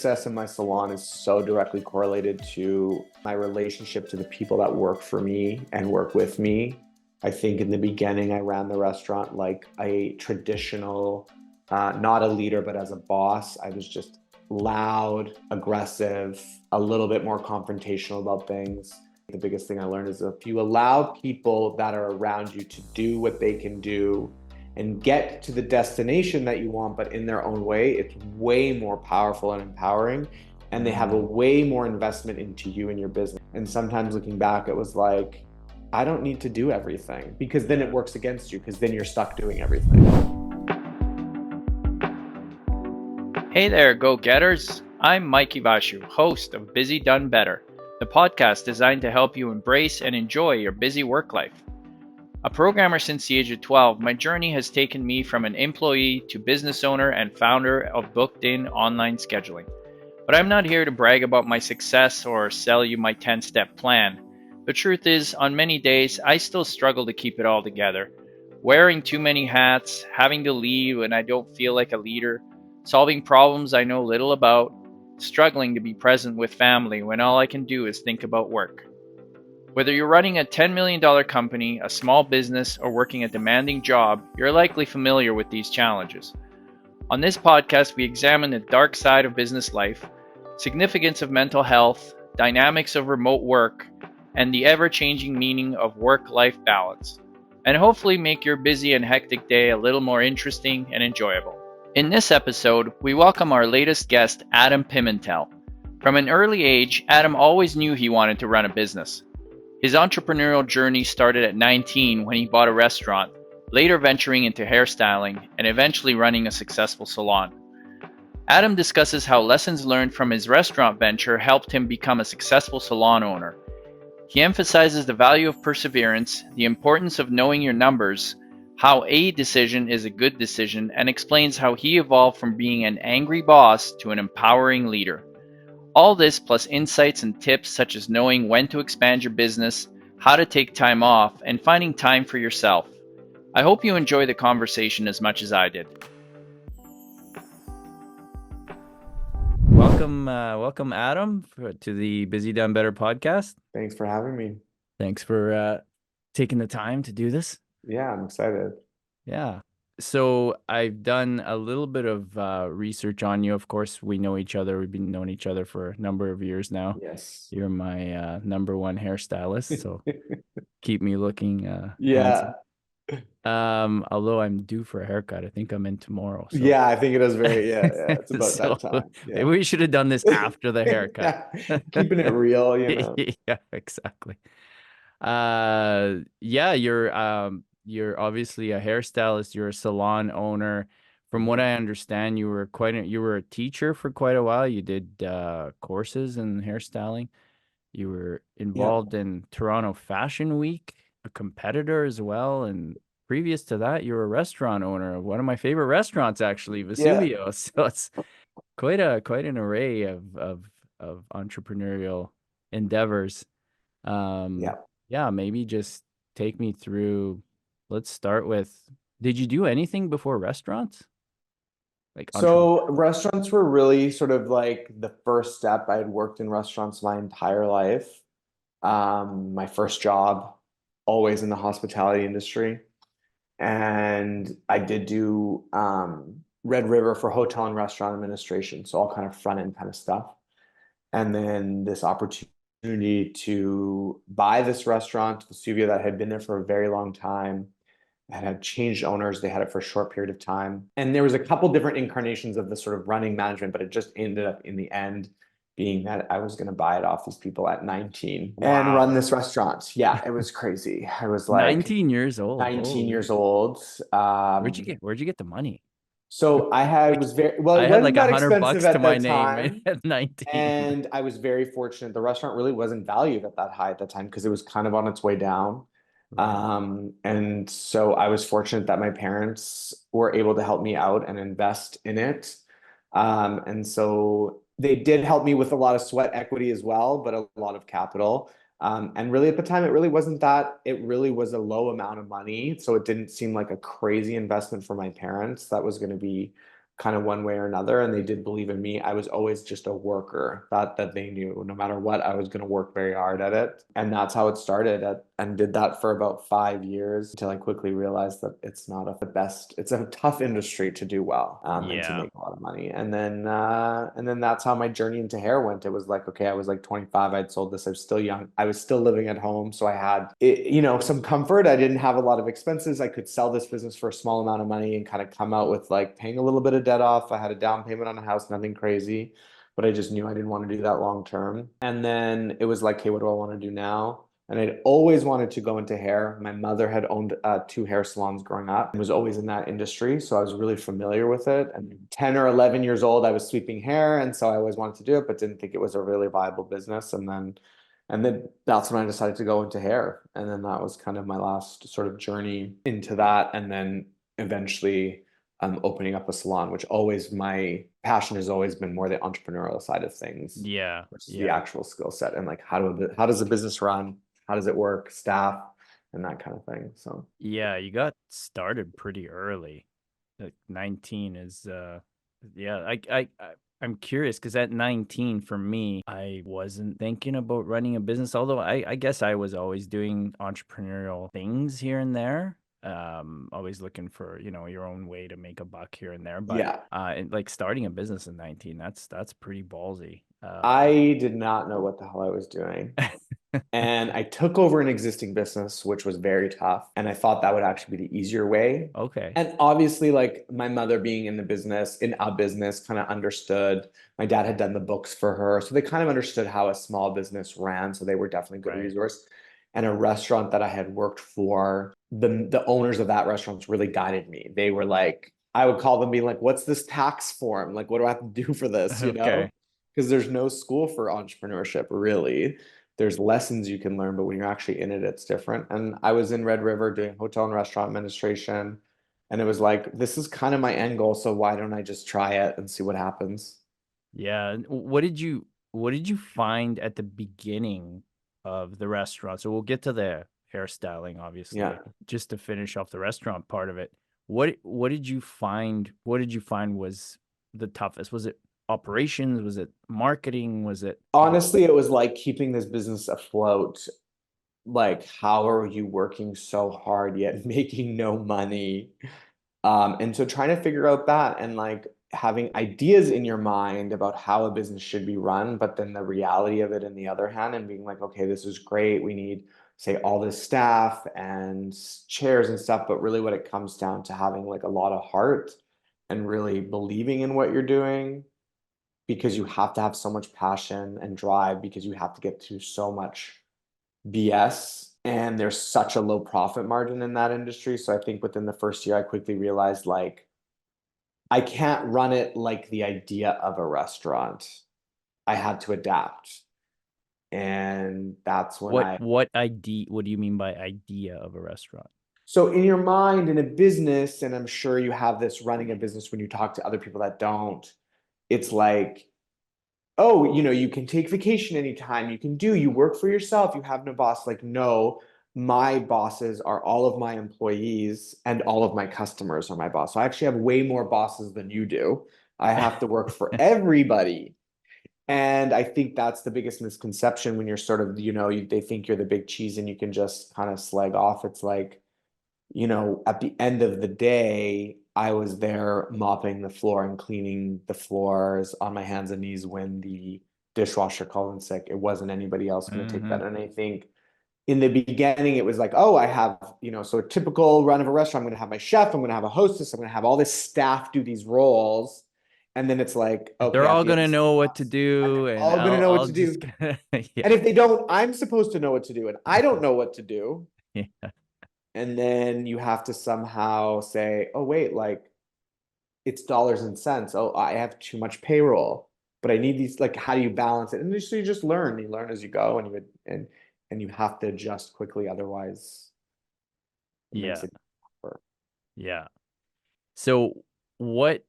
success in my salon is so directly correlated to my relationship to the people that work for me and work with me. I think in the beginning, I ran the restaurant like a traditional, not a leader, but as a boss. I was just loud, aggressive, a little bit more confrontational about things. The biggest thing I learned is if you allow people that are around you to do what they can do and get to the destination that you want, but in their own way, it's way more powerful and empowering. And they have a way more investment into you and your business. And sometimes looking back, it was like, I don't need to do everything, because then it works against you, because then you're stuck doing everything. Hey there, go-getters. I'm Mike Ivashu, host of Busy Done Better, the podcast designed to help you embrace and enjoy your busy work life. A programmer since the age of 12, my journey has taken me from an employee to business owner and founder of Booked-In Online Scheduling. But I'm not here to brag about my success or sell you my 10-step plan. The truth is, on many days, I still struggle to keep it all together. Wearing too many hats, having to leave when I don't feel like a leader, solving problems I know little about, struggling to be present with family when all I can do is think about work. Whether you're running a $10 million company, a small business, or working a demanding job, you're likely familiar with these challenges. On this podcast, we examine the dark side of business life, significance of mental health, dynamics of remote work, and the ever-changing meaning of work-life balance, and hopefully make your busy and hectic day a little more interesting and enjoyable. In this episode, we welcome our latest guest, Adam Pimentel. From an early age, Adam always knew he wanted to run a business. His entrepreneurial journey started at 19 when he bought a restaurant, later venturing into hairstyling, and eventually running a successful salon. Adam discusses how lessons learned from his restaurant venture helped him become a successful salon owner. He emphasizes the value of perseverance, the importance of knowing your numbers, how a decision is a good decision, and explains how he evolved from being an angry boss to an empowering leader. All this plus insights and tips such as knowing when to expand your business, how to take time off, and finding time for yourself. I hope you enjoy the conversation as much as I did. Welcome, Adam, to the Busy Done Better podcast. Thanks for having me. Thanks for taking the time to do this. Yeah, I'm excited. Yeah. So I've done a little bit of research on you. Of course, we know each other. We've been knowing each other for a number of years now. Yes. You're my number one hairstylist, so keep me looking Yeah. handsome. Although I'm due for a haircut. I think I'm in tomorrow. So. Yeah, I think it is it's about So, that time. Yeah. Maybe we should have done this after the haircut. Keeping it real, you know. Yeah, exactly. You're obviously a hairstylist, you're a salon owner. From what I understand, you were a teacher for quite a while. You did courses in hairstyling. You were involved in Toronto Fashion Week, a competitor as well, and previous to that, you were a restaurant owner of one of my favorite restaurants, actually, Vesuvio. Yeah. So it's quite an array of entrepreneurial endeavors. Maybe just take me through. Let's start with, did you do anything before restaurants? So restaurants were really sort of like the first step. I had worked in restaurants my entire life. My first job, always in the hospitality industry. And I did do Red River for hotel and restaurant administration. So all kind of front end kind of stuff. And then this opportunity to buy this restaurant, Vesuvio, that had been there for a very long time, had changed owners. They had it for a short period of time. And there was a couple different incarnations of the sort of running management, but it just ended up in the end being that I was going to buy it off these people at 19 and run this restaurant. Yeah, it was crazy. I was like 19 years old. 19 years old. Where'd you get the money? So I was very well. It wasn't that expensive at that time. At 19, and I was very fortunate. The restaurant really wasn't valued at that high at that time because it was kind of on its way down. And so I was fortunate that my parents were able to help me out and invest in it. And so they did help me with a lot of sweat equity as well, but a lot of capital. And really at the time, it really wasn't that. It really was a low amount of money. So it didn't seem like a crazy investment for my parents. That was going to be kind of one way or another, and they did believe in me. I was always just a worker. That they knew no matter what, I was going to work very hard at it. And that's how it started and did that for about 5 years until I quickly realized that it's not the best. It's a tough industry to do well, and to Yeah. make a lot of money. And then that's how my journey into hair went. It was like, okay, I was like 25. I'd sold this. I was still young. I was still living at home. So I had, some comfort. I didn't have a lot of expenses. I could sell this business for a small amount of money and kind of come out with like paying a little bit of debt off. I had a down payment on a house, nothing crazy, but I just knew I didn't want to do that long term. And then it was like, hey, what do I want to do now? And I'd always wanted to go into hair. My mother had owned two hair salons growing up and was always in that industry. So I was really familiar with it. And 10 or 11 years old, I was sweeping hair. And so I always wanted to do it, but didn't think it was a really viable business. And then that's when I decided to go into hair. And then that was kind of my last sort of journey into that. And then eventually opening up a salon, which always my passion has always been more the entrepreneurial side of things Yeah. versus the Yeah. actual skill set and like how does the business run? How does it work? Staff and that kind of thing. So Yeah, you got started pretty early. Like 19 is yeah, I'm curious because at 19 for me, I wasn't thinking about running a business, although I guess I was always doing entrepreneurial things here and there. Always looking for, your own way to make a buck here and there. But yeah, and like starting a business at 19, that's pretty ballsy. I did not know what the hell I was doing. And I took over an existing business, which was very tough. And I thought that would actually be the easier way. Okay. And obviously, like my mother being in the business, in a business, kind of understood. My dad had done the books for her. So they kind of understood how a small business ran. So they were definitely a good Right. resource. And a restaurant that I had worked for, the owners of that restaurant really guided me. They were like, I would call them being like, what's this tax form? Like, what do I have to do for this? Okay. Because there's no school for entrepreneurship, really. There's lessons you can learn, but when you're actually in it, it's different. And I was in Red River doing hotel and restaurant administration. And it was like, this is kind of my end goal. So why don't I just try it and see what happens? Yeah. And what did you find at the beginning of the restaurant? So we'll get to the hairstyling, Yeah. obviously, just to finish off the restaurant part of it. What did you find? What did you find was the toughest? Was it operations? Was it marketing? Was it Honestly, it was like keeping this business afloat. Like, how are you working so hard yet making no money? And so trying to figure out that and like having ideas in your mind about how a business should be run, but then the reality of it in the other hand and being like, okay, this is great. We need, say, all this staff and chairs and stuff, but really what it comes down to having like a lot of heart and really believing in what you're doing because you have to have so much passion and drive because you have to get through so much BS and there's such a low profit margin in that industry. So I think within the first year, I quickly realized like I can't run it like the idea of a restaurant. I had to adapt. And that's when what do you mean by idea of a restaurant? so in your mind, in a business, and I'm sure you have this running a business when you talk to other people that don't, it's like, oh, you can take vacation anytime. You work for yourself. You have no boss. Like, no, my bosses are all of my employees and all of my customers are my boss. So I actually have way more bosses than you do. I have to work for everybody. And I think that's the biggest misconception when you're sort of, they think you're the big cheese and you can just kind of slag off. It's like, at the end of the day, I was there mopping the floor and cleaning the floors on my hands and knees when the dishwasher called in sick. It wasn't anybody else going to take Mm-hmm. that. And I think in the beginning, it was like, oh, I have, so a typical run of a restaurant, I'm going to have my chef, I'm going to have a hostess, I'm going to have all this staff do these roles. And then it's like, okay, They're at all the end gonna of know what to class, and do, they're and all going to I'll know what I'll to just do. And yeah. if they don't, I'm supposed to know what to do. And I don't know what to do. Yeah. And then you have to somehow say, oh, wait, like it's dollars and cents. Oh, I have too much payroll, but I need these, like, how do you balance it? And so you just learn, you learn as you go and you have to adjust quickly. Otherwise it makes Yeah. it tougher. Yeah. So what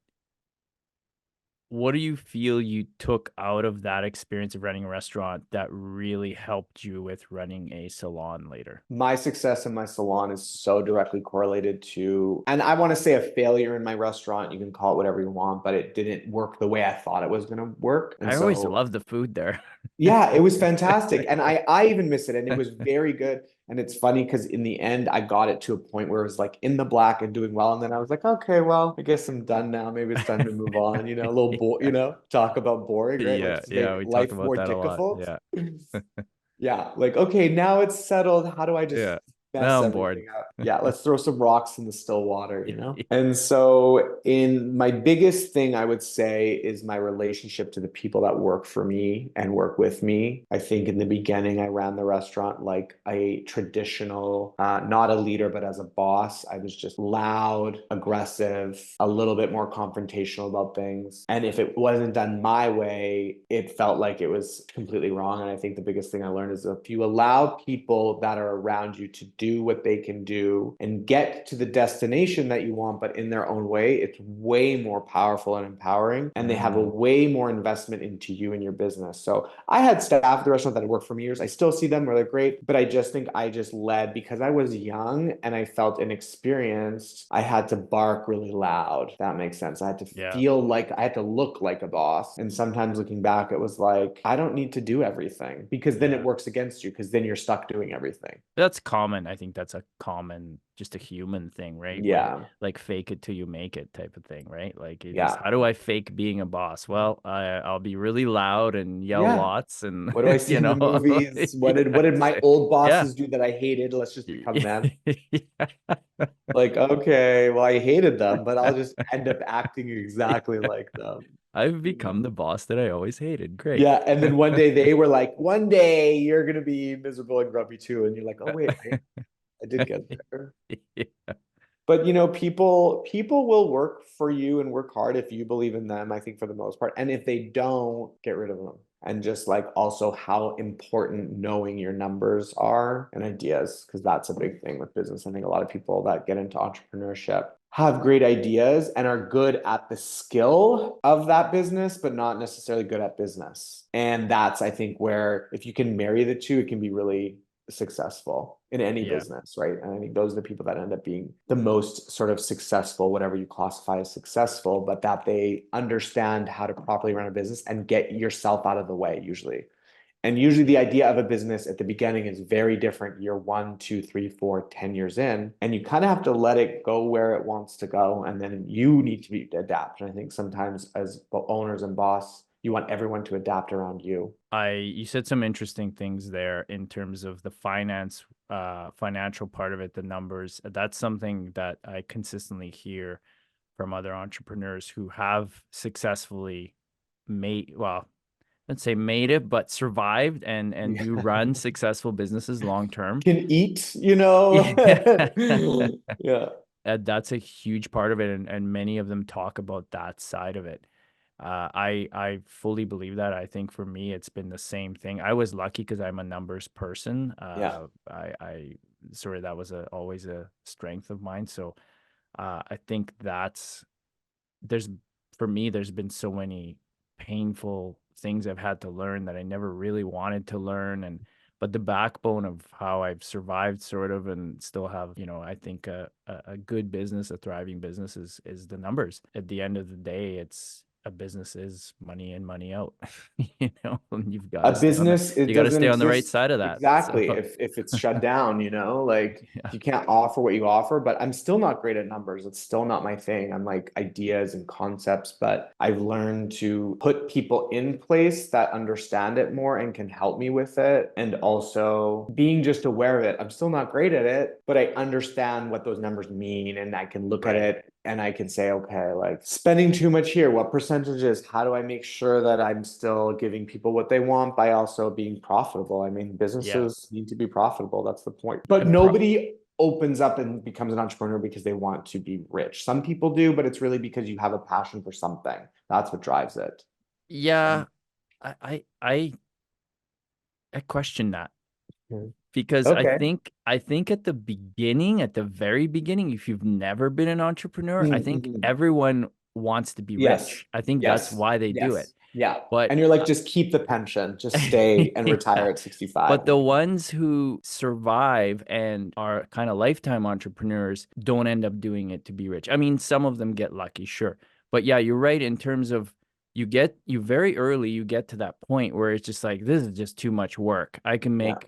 what do you feel you took out of that experience of running a restaurant that really helped you with running a salon later? My success in my salon is so directly correlated to, and I want to say a failure in my restaurant. You can call it whatever you want, but it didn't work the way I thought it was going to work. And I always so loved the food there. yeah, it was fantastic. And I even miss it. And it was very good. And it's funny because in the end, I got it to a point where it was like in the black and doing well. And then I was like, okay, well, I guess I'm done now. Maybe it's time to move on, a little talk about boring, right? Yeah, Let's yeah, make we talk life about more that a lot. difficult. Yeah. Yeah, like, okay, now it's settled. How do I just Yeah. mess Now I'm bored. everything up? Yeah, let's throw some rocks in the still water. And so, in my biggest thing, I would say is my relationship to the people that work for me and work with me. I think in the beginning, I ran the restaurant like a traditional, not a leader, but as a boss. I was just loud, aggressive, a little bit more confrontational about things. And if it wasn't done my way, it felt like it was completely wrong. And I think the biggest thing I learned is if you allow people that are around you to do what they can do and get to the destination that you want, but in their own way, it's way more powerful and empowering. And they have a way more investment into you and your business. So I had staff at the restaurant that had worked for me years. I still see them where they're great, but I just think I just led because I was young and I felt inexperienced. I had to bark really loud. If that makes sense. I had to Yeah. feel like I had to look like a boss. And sometimes looking back, it was like, I don't need to do everything because then it Yeah. works against you because then you're stuck doing everything. That's common. I think that's a common, just a human thing, right? When Yeah. like fake it till you make it type of thing, right? Like you just, Yeah. how do I fake being a boss? Well, I'll be really loud and yell Yeah. lots and What do I see in the movies? What did yeah, my old yeah. bosses do that I hated? Let's just become them. Like, okay, well, I hated them, but I'll just end up acting exactly like them. I've You become know? the boss that I always hated. Great. Yeah, and then one day they were like, one day you're gonna be miserable and grumpy too, and you're like, oh wait, I did get there. But people will work for you and work hard if you believe in them, I think for the most part. And if they don't, get rid of them. And just like also how important knowing your numbers are and ideas, because that's a big thing with business. I think a lot of people that get into entrepreneurship have great ideas and are good at the skill of that business, but not necessarily good at business. And that's, I think, where if you can marry the two, it can be really successful in any Yeah. business, right? And I think those are the people that end up being the most sort of successful, whatever you classify as successful, but that they understand how to properly run a business and get yourself out of the way usually. And usually the idea of a business at the beginning is very different year 1, 2, 3, 4, 10 years in. And you kind of have to let it go where it wants to go. And then you need to adapt. And I think sometimes as owners and boss, you want everyone to adapt around you. You said some interesting things there in terms of the financial part of it, the numbers. That's something that I consistently hear from other entrepreneurs who have successfully made, well, let's say made it, but survived and do Yeah. run successful businesses long term. Can eat, Yeah. Yeah. That's a huge part of it, and many of them talk about that side of it. I fully believe that. I think for me, it's been the same thing. I was lucky because I'm a numbers person. Yeah. I sort of that was always a strength of mine. So I think there's for me, there's been so many painful things I've had to learn that I never really wanted to learn, and but the backbone of how I've survived sort of and still have, I think a good business, a thriving business is the numbers. At the end of the day, it's a business is money in, money out. And A business, it you got to doesn't stay on the right exist side of that. So exactly if it's shut down, like yeah. you can't offer what you offer. But I'm still not great at numbers. It's still not my thing. I'm like ideas and concepts, but I've learned to put people in place that understand it more and can help me with it. And also being just aware of it. I'm still not great at it, but I understand what those numbers mean and I can look at Right. it and I can say, okay, like spending too much here, what percentages? How do I make sure that I'm still giving people what they want by also being profitable? I mean, Yeah. businesses need to be profitable. That's the point. But And pro nobody opens up and becomes an entrepreneur because they want to be rich. Some people do, but it's really because you have a passion for something. That's what drives it. yeah, And I I I, I question that. Mhm. Because Okay. I think at the beginning, at the very beginning, if you've never been an entrepreneur, I think Mhm. everyone wants to be Yes. rich. I think that's Yes. why they do it. Yes. Yeah. But And you're like, just keep the pension, just stay and yeah. retire at 65. But the ones who survive and are kind of lifetime entrepreneurs don't end up doing it to be rich. I mean, some of them get lucky, sure. But yeah, you're right in terms of you very early, you get to that point where it's just like, this is just too much work. I can Yeah. make,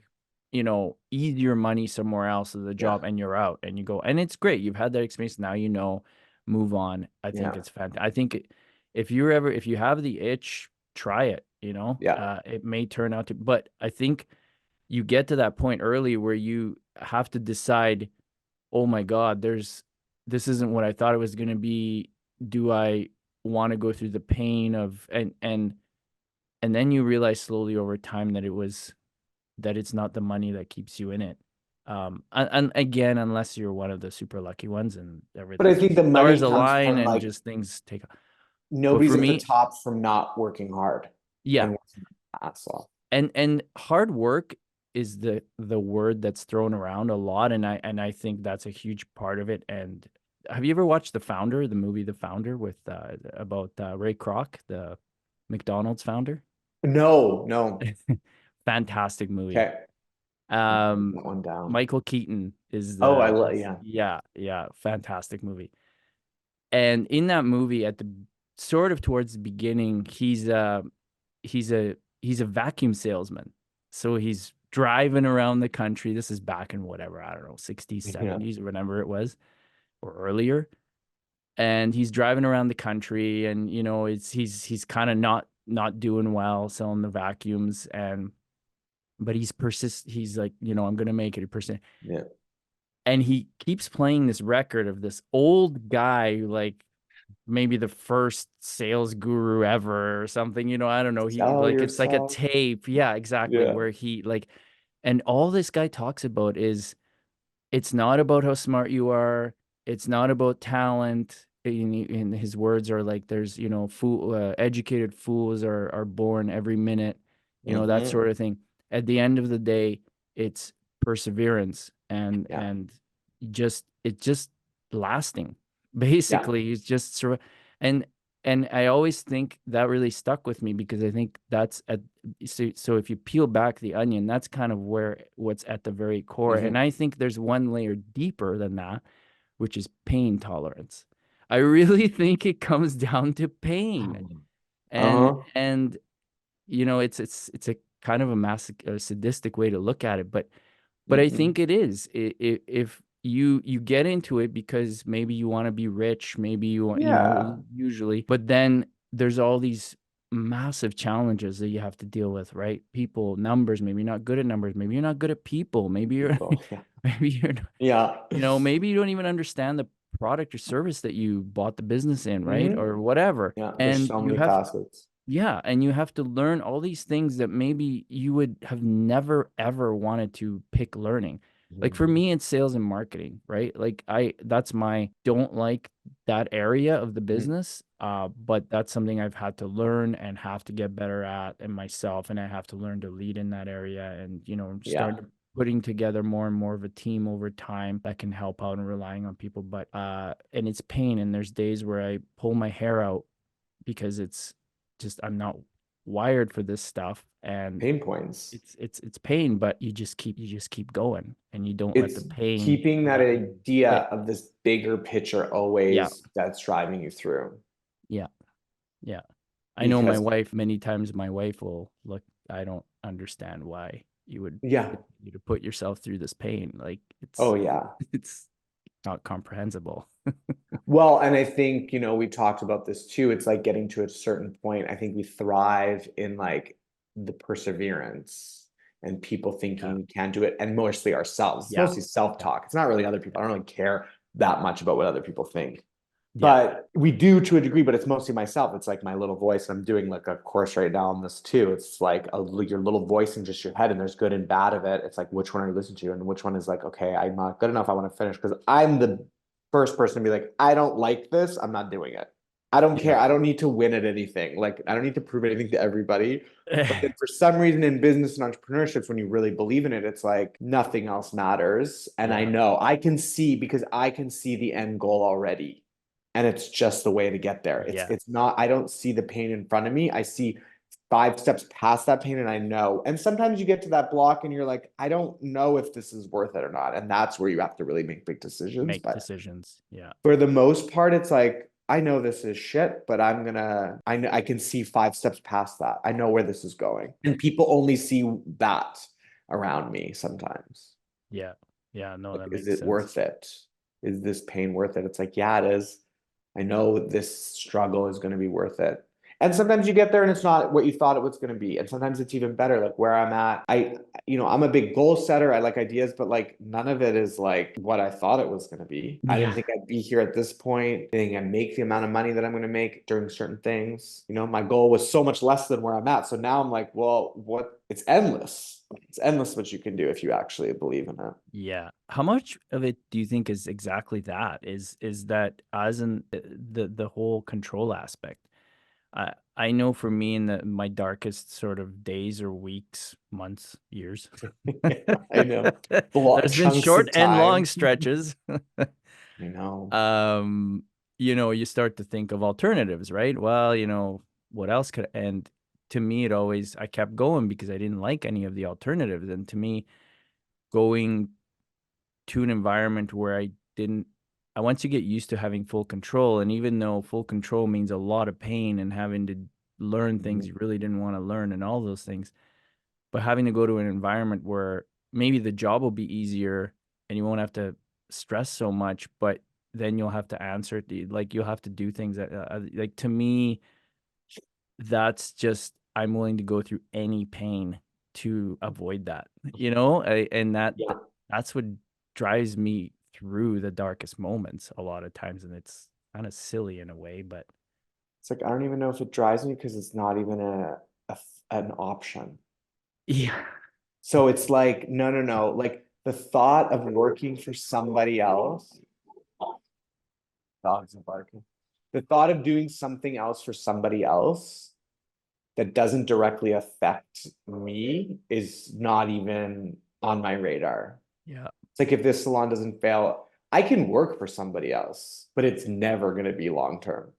easier money somewhere else as a Yeah. job, and you're out and you go. And it's great. You've had that experience. Now move on. I think Yeah. it's fantastic. I think if you have the itch, try it, Yeah. it may turn out to, but I think you get to that point early where you have to decide, oh my God, this isn't what I thought it was going to be. Do I want to go through the pain of, and then you realize slowly over time that it's not the money that keeps you in it. And again, unless you're one of the super lucky ones and But I everything think the just money stars comes align from and like just things take. But nobody's for at the me, top from not working hard yeah, and working their ass off. and hard work is the word that's thrown around a lot, and I think that's a huge part of it. And have you ever watched the movie The Founder, with about Ray Kroc, the McDonald's founder? No, no. Fantastic movie. Okay. Put um that one down. Michael Keaton is Oh, I the love, yeah. yeah, fantastic movie. And in that movie, at the sort of towards the beginning, he's a he's a vacuum salesman. So he's driving around the country. This is back in whatever, I don't know, 60s, Yeah. 70s, or whatever it was, or earlier. And he's driving around the country, and he's kind of not doing well selling the vacuums, and but he's like, I'm gonna make it a person. Yeah. And he keeps playing this record of this old guy, like maybe the first sales guru ever or something, I don't know. He Sell like, it's like a yourself. tape. Yeah, exactly. Yeah. Where he like, and all this guy talks about is, it's not about how smart you are. It's not about talent. In his words are like, there's, educated fools are born every minute, that Mm-hmm. sort of thing. At the end of the day, it's perseverance, and Yeah. it's just lasting. Yeah. Basically, it's just sort of, and I always think that really stuck with me, because I think that's so if you peel back the onion, that's kind of what's at the very core. And Mm-hmm. I think there's one layer deeper than that, which is pain tolerance. I really think it comes down to pain. And Uh-huh. it's a kind of a sadistic way to look at it, but I Mm-hmm. think it is. If you get into it because maybe you want to be rich, maybe you want, Yeah. usually, but then there's all these massive challenges that you have to deal with, right? People, numbers, maybe you're not good at numbers, maybe you're not good at people, maybe you're People. Yeah. maybe you're not, Yeah. maybe you don't even understand the product or service that you bought the business in, right? Mm-hmm. Or whatever. Yeah. There's And so you many have facets. yeah, and you have to learn all these things that maybe you would have never ever wanted to pick learning. Like for Mm-hmm. me, it's sales and marketing, right? Like that's my don't like that area of the business. But that's something I've had to learn and have to get better at in myself, and I have to learn to lead in that area, and Yeah. start putting together more and more of a team over time that can help out and relying on people. But and it's pain, and there's days where I pull my hair out because it's just, I'm not wired for this stuff, and Pain points. it's pain, but you just keep going, and you don't let the It's pain keeping that let you idea quit. of this bigger picture Yeah, always that's driving you through. yeah, yeah. I know my Because, wife, many times my wife will look, I don't understand why you would yeah. continue to put yourself through this pain. Like Oh, yeah. it's not comprehensible. Well, and I think, we talked about this too. It's like getting to a certain point. I think we thrive in like the perseverance and people Yeah, thinking we can't do it, and mostly ourselves. It's yeah, mostly yeah, self-talk. It's not really other people. I don't really care that much about what other people think. yeah, But we do to a degree, but it's mostly myself. It's like my little voice. I'm doing like a course right now on this too. It's like your little voice in just your head, and there's good and bad of it. It's like, which one are you listening to? And which one is like, okay, I'm not good enough. I want to finish, because I'm the first person to be like, I don't like this. I'm not doing it. I don't care. I don't need to win at anything. Like, I don't need to prove anything to everybody. But yeah. then for some reason in business and entrepreneurships, when you really believe in it, it's like nothing else matters. And I Yeah, know I can see, because I can see the end goal already. and it's just the way to get there. Yeah. It's not, I don't see the pain in front of me. I see 5 steps past that pain and I know. And sometimes you get to that block and you're like, I don't know if this is worth it or not. And that's where you have to really make big decisions. Make But decisions. Yeah. for the most part, it's like, I know this is shit, but I can see 5 steps past that. I know where this is going. And people only see that around me sometimes. Yeah. Yeah. No, Like, that is makes it sense. worth it? Is this pain worth it? It's like, yeah, it is. I know this struggle is going to be worth it. And sometimes you get there and it's not what you thought it was going to be. And sometimes it's even better, like where I'm at. I'm a big goal setter. I like ideas, but like none of it is like what I thought it was going to be. I didn't Yeah. think I'd be here at this point. I think I make the amount of money that I'm going to make doing certain things. My goal was so much less than where I'm at. So now I'm like, well, what? It's endless. It's endless what you can do if you actually believe in it. Yeah. How much of it do you think is exactly that? Is that as in the whole control aspect? I know for me in my darkest sort of days or weeks, months, years, Yeah, I know. there's been Chunks short of and long time. stretches. I know. You start to think of alternatives, right? Well, what else could, and to me, I kept going because I didn't like any of the alternatives. And to me, going to an environment where once you get used to having full control, and even though full control means a lot of pain and having to learn things you really didn't want to learn and all those things, but having to go to an environment where maybe the job will be easier and you won't have to stress so much, but then you'll have to answer like you'll have to do things that like to me, that's just, I'm willing to go through any pain to avoid that, and Yeah. that's what drives me through the darkest moments a lot of times. And it's kind of silly in a way, but It's like I don't even know if it drives me because it's not even an option. yeah. So it's like, no. Like the thought of working for somebody else, dogs are barking. The thought of doing something else for somebody else that doesn't directly affect me is not even on my radar. Yeah. It's like if this salon doesn't fail, I can work for somebody else, but it's never going to be long term.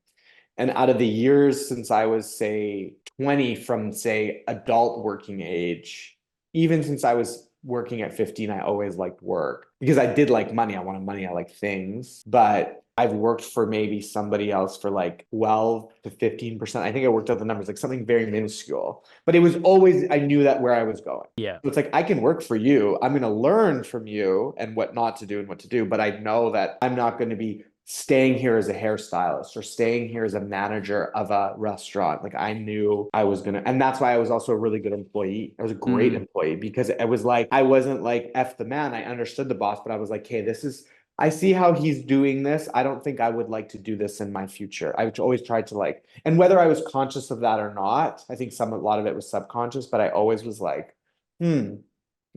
And out of the years since I was, say, 20, from, say, adult working age, even since I was working at 15, I always liked work because I did like money. I wanted money. I like things. But I've worked for maybe somebody else for like 12 to 15%. I think I worked out the numbers, like something very minuscule. But it was always, I knew that where I was going. Yeah. So it's like, I can work for you. I'm going to learn from you and what not to do and what to do. But I know that I'm not going to be staying here as a hairstylist or staying here as a manager of a restaurant. Like I knew I was gonna, and that's why I was also a really good employee. I was a great employee because it was like, I wasn't like F the man. I understood the boss, but I was like, hey, I see how he's doing this. I don't think I would like to do this in my future. I always tried to like, and whether I was conscious of that or not, I think a lot of it was subconscious, but I always was like,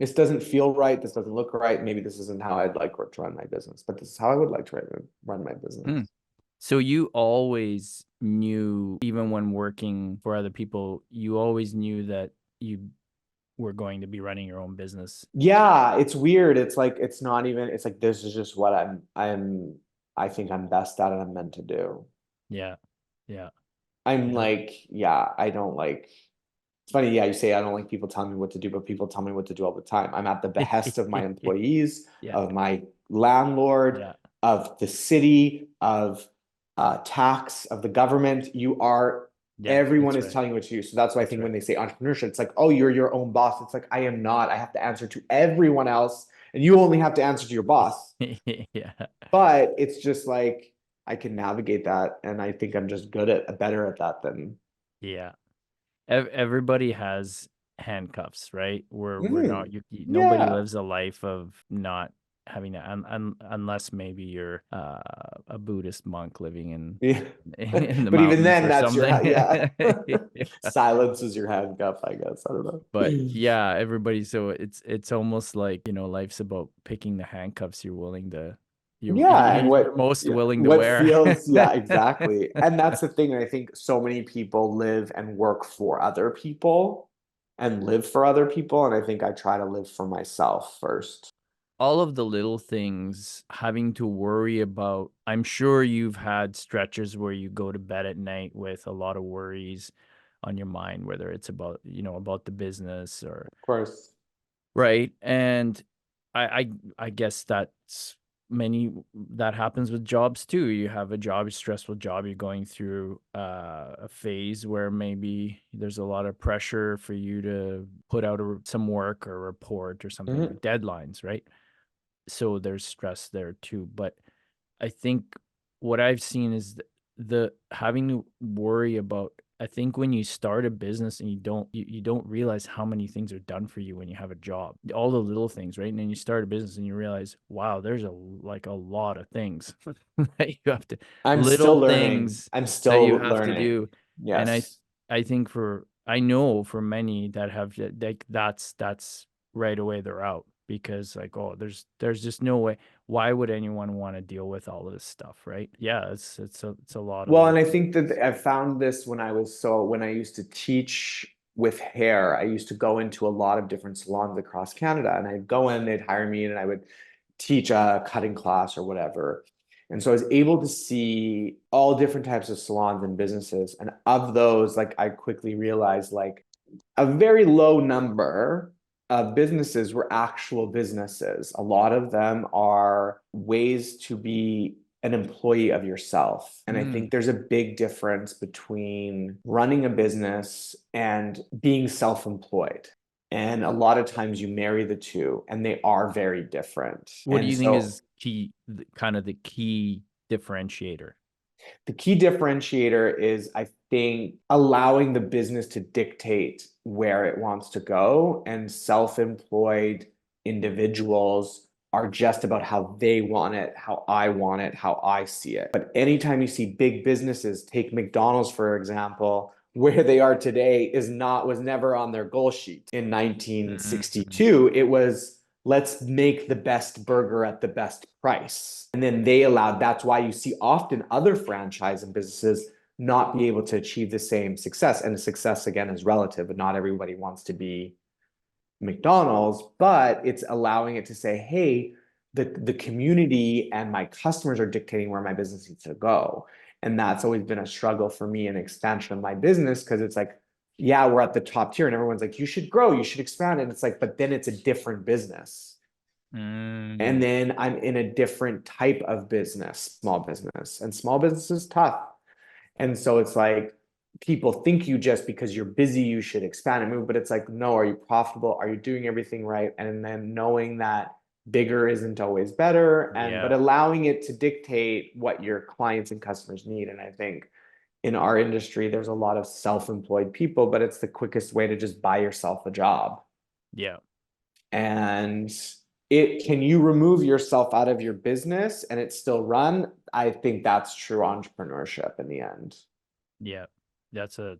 this doesn't feel right. This doesn't look right. Maybe this isn't how I'd like to run my business, but this is how I would like to run my business. So you always knew, even when working for other people, you always knew that you were going to be running your own business. Yeah, it's weird. It's like, it's not even, it's like, this is just what I think I'm best at and I'm meant to do. Yeah. Yeah. I'm Yeah. like, yeah, I don't like, it's funny, yeah, you say I don't like people telling me what to do, but people tell me what to do all the time. I'm at the behest of my employees, Yeah. of my landlord, Yeah. of the city, of tax, of the government. Everyone is telling you what to do. So that's why I think when they say entrepreneurship, it's like, oh, you're your own boss. It's like, I am not. I have to answer to everyone else, and you only have to answer to your boss. Yeah. But it's just like I can navigate that, and I think I'm just better at that than. Yeah. Everybody has handcuffs, right? We're not, nobody Yeah. lives a life of not having to, unless maybe you're a Buddhist monk living in Yeah. in the But even mountains then, or that's something. yeah. Yeah. Silence is your handcuff, I guess. I don't know. But yeah, everybody. So it's almost like, life's about picking the handcuffs Yeah, and you're most willing to what wear. feels, yeah, exactly. And that's the thing. I think so many people live and work for other people and live for other people. And I think I try to live for myself first. all of the little things, having to worry about, I'm sure you've had stretches where you go to bed at night with a lot of worries on your mind, whether it's about, about the business or, Of course. right. And I guess that happens with jobs too. You have a job, a stressful job, you're going through a phase where maybe there's a lot of pressure for you to put out some work or report or something, Hmm. like deadlines, right? So there's stress there too. But I think what I've seen is the having to worry about, I think when you start a business and you don't realize how many things are done for you when you have a job, all the little things, right? And then you start a business and you realize, wow, there's a lot of things that you have to, I'm little still learning. things I'm that you still have to learning. do. And Yes. I think I know for many that have, like, that's right away they're out, because like, oh, there's just no way. Why would anyone want to deal with all of this stuff, right? Yeah, it's a lot of Well, and little I things. think that I found this when I used to teach with hair, I used to go into a lot of different salons across Canada, and I'd go in, they'd hire me, and I would teach a cutting class or whatever. And so I was able to see all different types of salons and businesses. And of those, like I quickly realized like a very low number of businesses were actual businesses. A lot of them are ways to be an employee of yourself. And I think Mm. there's a big difference between running a business and being self-employed. And a lot of times you marry the two, and they are very different. What do And you think so is kind of the key differentiator? the key differentiator is, I think, allowing the business to dictate where it wants to go, and self-employed individuals are just about how they want it, how I want it, how I see it. But anytime you see big businesses, take McDonald's, for example, where they are today was never on their goal sheet. In Mm. 1962, it was let's make the best burger at the best price. And then that's why you see often other franchise and businesses not be able to achieve the same success. And the success, again, is relative, and not everybody wants to be McDonald's, but it's allowing it to say, hey, the community and my customers are dictating where my business needs to go. And that's always been a struggle for me, an expansion of my business, because it's like, yeah, we're at the top tier, and everyone's like, you should grow, you should expand. And it's like, but then it's a different business. And Mm. then I'm in a different type of business, small business, and small business is tough. And so it's like people think you just because you're busy, you should expand and move, but it's like, no, are you profitable? Are you doing everything right? And then knowing that bigger isn't always better, but Yeah. allowing it to dictate what your clients and customers need. And I think in our industry, there's a lot of self-employed people, but it's the quickest way to just buy yourself a job. Yeah. And can you remove yourself out of your business and it still run? I think that's true entrepreneurship in the end. Yeah. That's a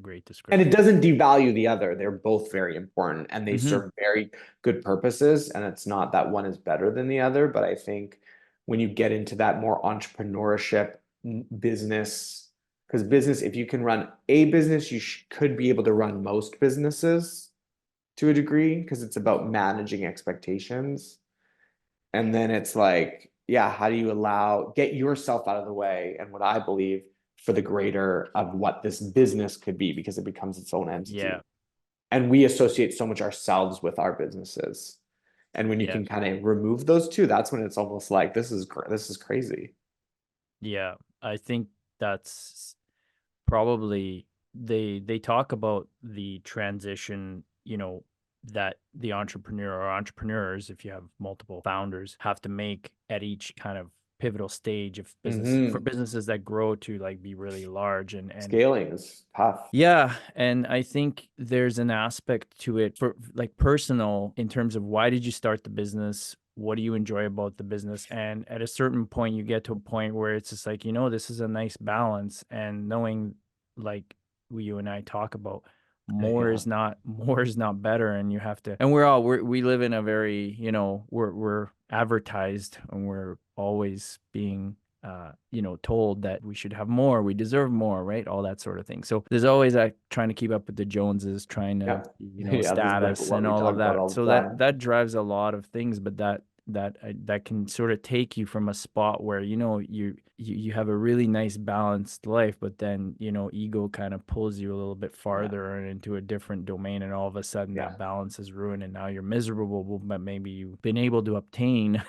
great And it description. doesn't devalue the other. They're both very important, and they Hmm. serve very good purposes. And it's not that one is better than the other, but I think when you get into that more entrepreneurship business, because business, if you can run a business, you could be able to run most businesses to a degree, because it's about managing expectations. And then it's like, yeah, how do you get yourself out of the way? And what I believe for the greater of what this business could be, because it becomes its own Yeah. entity. And we associate so much ourselves with our businesses. And when you Yeah. can kind of remove those two, that's when it's almost like this is crazy. Yeah. I think that's probably, they talk about the transition, that the entrepreneur or entrepreneurs, if you have multiple founders, have to make at each kind of pivotal stage of business, for Hmm. businesses that grow to like be really large. And Scaling is tough. yeah, and I think there's an aspect to it for like personal, in terms of why did you start the business? What do you enjoy about the business? And at a certain point, you get to a point where it's just like, this is a nice balance. And knowing, like you and I talk about, more Yeah. is not more is not better. And you have to, and we live in a very, we're advertised, and we're always being told that we should have more, we deserve more, right? All that sort of thing. So there's always that trying to keep up with the Joneses, trying to, Yeah. Yeah. This is like status what and we all talk of about that. all the So that time. drives a lot of things, but that that can sort of take you from a spot where, you know, you have a really nice balanced life, but then, you know, ego kind of pulls you a little bit farther and into a different domain, and all of a sudden that balance is ruined and now you're miserable, but maybe you've been able to obtain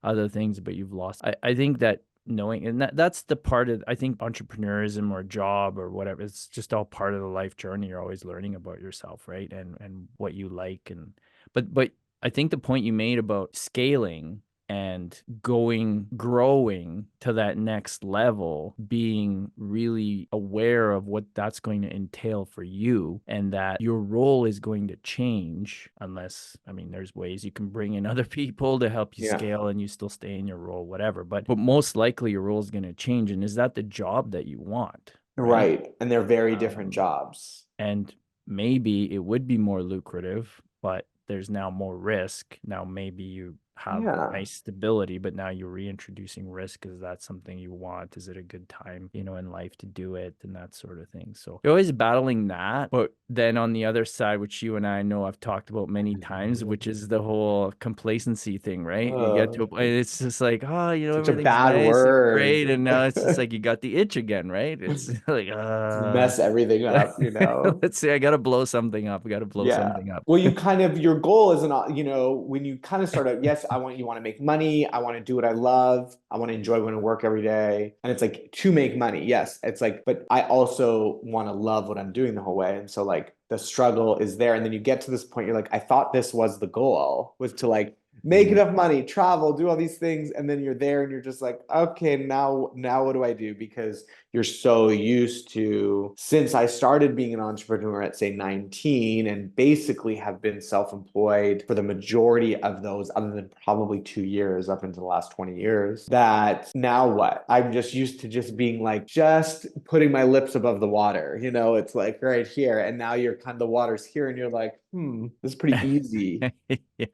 other things, but you've lost. I think that knowing, and that's the part of, I think, entrepreneurism or job or whatever, it's just all part of the life journey. You're always learning about yourself, right? And what you like. And but I think the point you made about scaling and growing to that next level, being really aware of what that's going to entail for you, and that your role is going to change, unless, I mean, there's ways you can bring in other people to help you scale and you still stay in your role, whatever. But most likely your role is going to change. And is that the job that you want? Right. And they're very different jobs. And maybe it would be more lucrative, but there's now more risk. Now maybe you have nice stability, but now you're reintroducing risk. Is that something you want? Is it a good time, you know, in life to do it, and that sort of thing? So you're always battling that. But then on the other side, which you and I know I've talked about many times, which is the whole complacency thing, right? You get to a point, it's just like, oh, you know, Such a everything's bad nice word. and great, and now it's just like you got the itch again, right? It's like mess everything up, you know. Let's see, I gotta blow something up. I gotta blow something up. Well, you kind of, your goal isn't, you know, when you kind of start out, yes, you want to make money. I want to do what I love. I want to enjoy going to work every day. And it's like, to make money. Yes. It's like, but I also want to love what I'm doing the whole way. And so like the struggle is there. And then you get to this point, you're like, I thought this was the goal, was to like make enough money, travel, do all these things. And then you're there and you're just like, okay, now what do I do? Because you're so used to, since I started being an entrepreneur at say 19, and basically have been self-employed for the majority of those, other than probably 2 years up into the last 20 years, that now what? I'm just used to just being like, just putting my lips above the water, you know, it's like right here. And now you're kind of, the water's here and you're like, this is pretty easy. Yeah.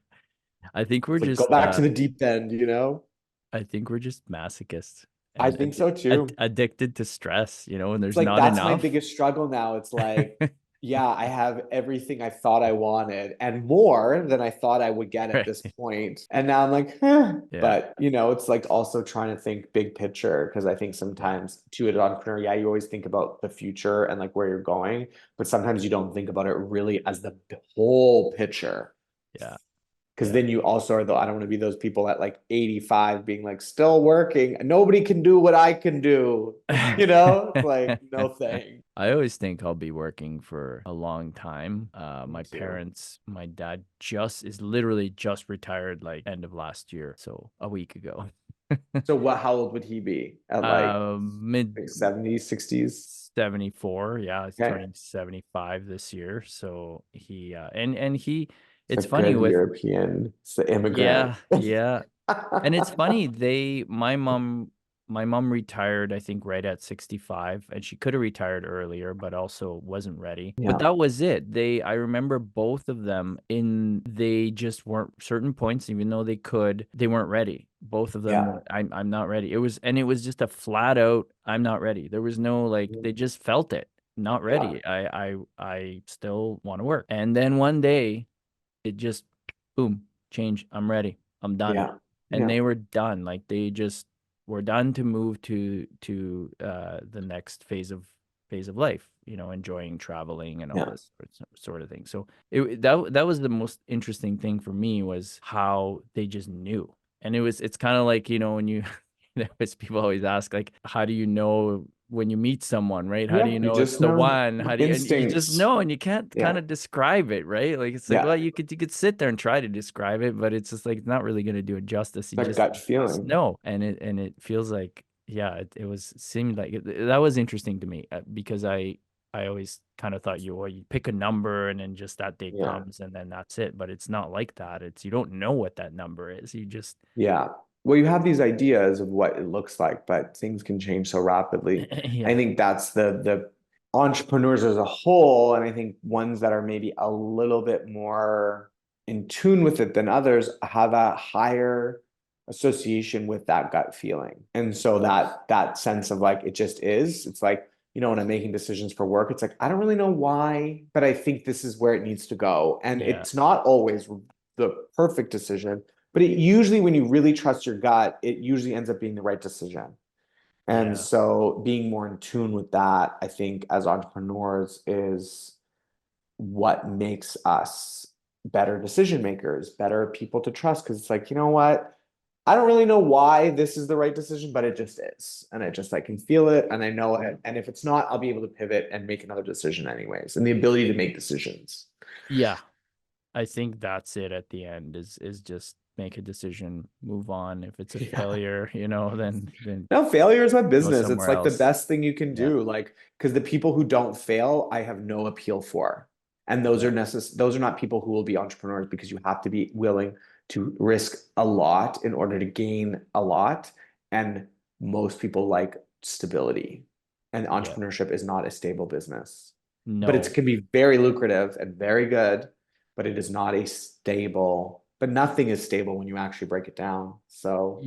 I think we're just go back to the deep end, you know? I think we're just masochists. I think so too. Addicted to stress, you know, and there's like, not that's enough. my biggest struggle now. It's like, yeah, I have everything I thought I wanted and more than I thought I would get at this point. And now I'm like, but you know, it's like also trying to think big picture, because I think sometimes to an entrepreneur, you always think about the future and like where you're going, but sometimes you don't think about it really as the whole picture. Yeah. Because then you also are I don't want to be those people at like 85 being like, still working. Nobody can do what I can do. You know, it's like, no thing. I always think I'll be working for a long time. My parents, my dad is literally just retired like end of last year. So a week ago. So how old would he be? At like mid 70s, 60s? 74. Yeah, he's turning 75 this year. So he and he it's funny with European, it's the immigrant. Yeah. And it's funny, my mom retired, I think, right at 65, and she could have retired earlier, but also wasn't ready. But that was it. I remember both of them they just weren't, certain points, even though they weren't ready. Both of them, I'm not ready. It was just a flat out, I'm not ready. There was no like, they just felt it, not ready. I still want to work. And then one day, it just, boom, change. I'm ready. I'm done. And they were done. Like they just were done to move to the next phase of life, you know, enjoying traveling and all this sort of thing. So that was the most interesting thing for me, was how they just knew. And it's kind of like, you know, when people always ask, like, how do you know when you meet someone, right? How do you know it's the one? How do you, and you just know, and you can't kind of describe it, right? Like, it's like, well, you could sit there and try to describe it, but it's just like, it's not really going to do it justice. You just gut feeling. know. And it feels like, it seemed like that was interesting to me, because I always kind of thought you pick a number and then just that day comes and then that's it. But it's not like that. You don't know what that number is. You just, well, you have these ideas of what it looks like, but things can change so rapidly. I think that's the entrepreneurs as a whole, and I think ones that are maybe a little bit more in tune with it than others have a higher association with that gut feeling. And so that sense of like, it just is, it's like, you know, when I'm making decisions for work, it's like, I don't really know why, but I think this is where it needs to go. And it's not always the perfect decision, But it usually, when you really trust your gut, it usually ends up being the right decision. And Yeah. so being more in tune with that, I think, as entrepreneurs is what makes us better decision makers, better people to trust. Because it's like, you know what? I don't really know why this is the right decision, but it just is. And I can feel it and I know it. And if it's not, I'll be able to pivot and make another decision anyways. And the ability to make decisions. Yeah. I think that's it at the end is just make a decision, move on. If it's a Yeah. failure, then No, failure is my go business. It's somewhere like the else. best thing you can Yeah. do. Like, because the people who don't fail, I have no appeal for. And Yeah. those are not people who will be entrepreneurs, because you have to be willing to risk a lot in order to gain a lot. And most people like stability. And Yeah. entrepreneurship is not a stable business. But it No. can be very lucrative and very good, but it is not a stable, but nothing is stable when you actually break it down. So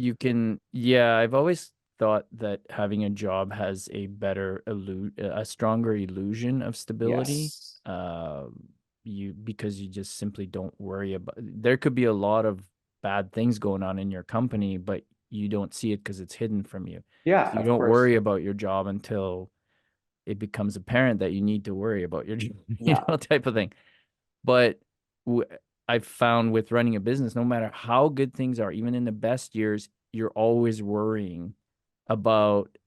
Yeah, I've always thought that having a job has a stronger illusion of stability. yes. Because you just simply don't worry about, there could be a lot of bad things going on in your company, but you don't see it because it's hidden from you. Yeah, So you of don't course. worry about your job until it becomes apparent that you need to worry about your job, Yeah, type of thing. But w- I've found with running a business, no matter how good things are, even in the best years, you're always worrying about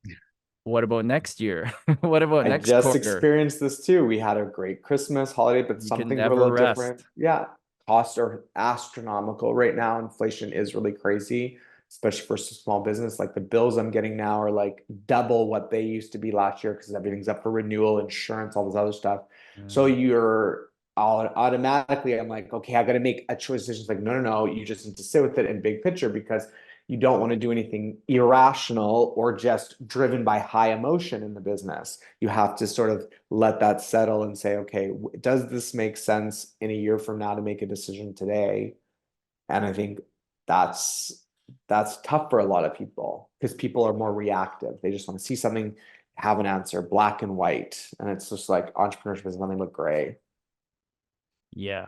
what about next year? What about I next just quarter? experienced this too. We had a great Christmas holiday, but You some can things were a never little different. rest. Yeah, costs are astronomical right now. Inflation is really crazy, especially for small business. Like the bills I'm getting now are like double what they used to be last year, because everything's up for renewal, insurance, all this other stuff. So Mm. you're automatically, I'm like, okay, I got to make a choice decision. It's like, no, no, no, you just need to sit with it in big picture, because you don't want to do anything irrational or just driven by high emotion in the business. You have to sort of let that settle and say, okay, does this make sense in a year from now to make a decision today? And I think that's that's tough for a lot of people, because people are more reactive. They just want to see something, have an answer, black and white. And it's just like entrepreneurship is nothing but gray. Yeah.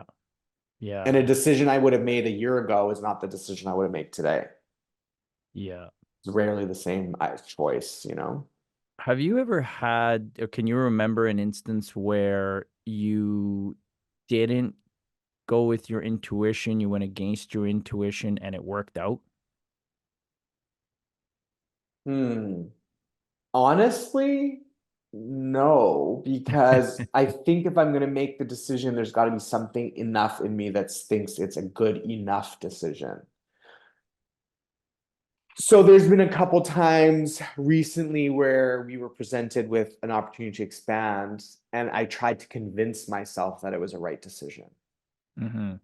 And Yeah. a decision I would have made a year ago is not the decision I would have made today. Yeah. It's rarely the same choice, Have you ever had, or can you remember an instance where you didn't go with your intuition, you went against your intuition and it worked out? Hmm. Honestly, no, because I think if I'm going to make the decision, there's got to be something enough in me that thinks it's a good enough decision. So there's been a couple times recently where we were presented with an opportunity to expand, and I tried to convince myself that it was a right decision. Mm-hmm.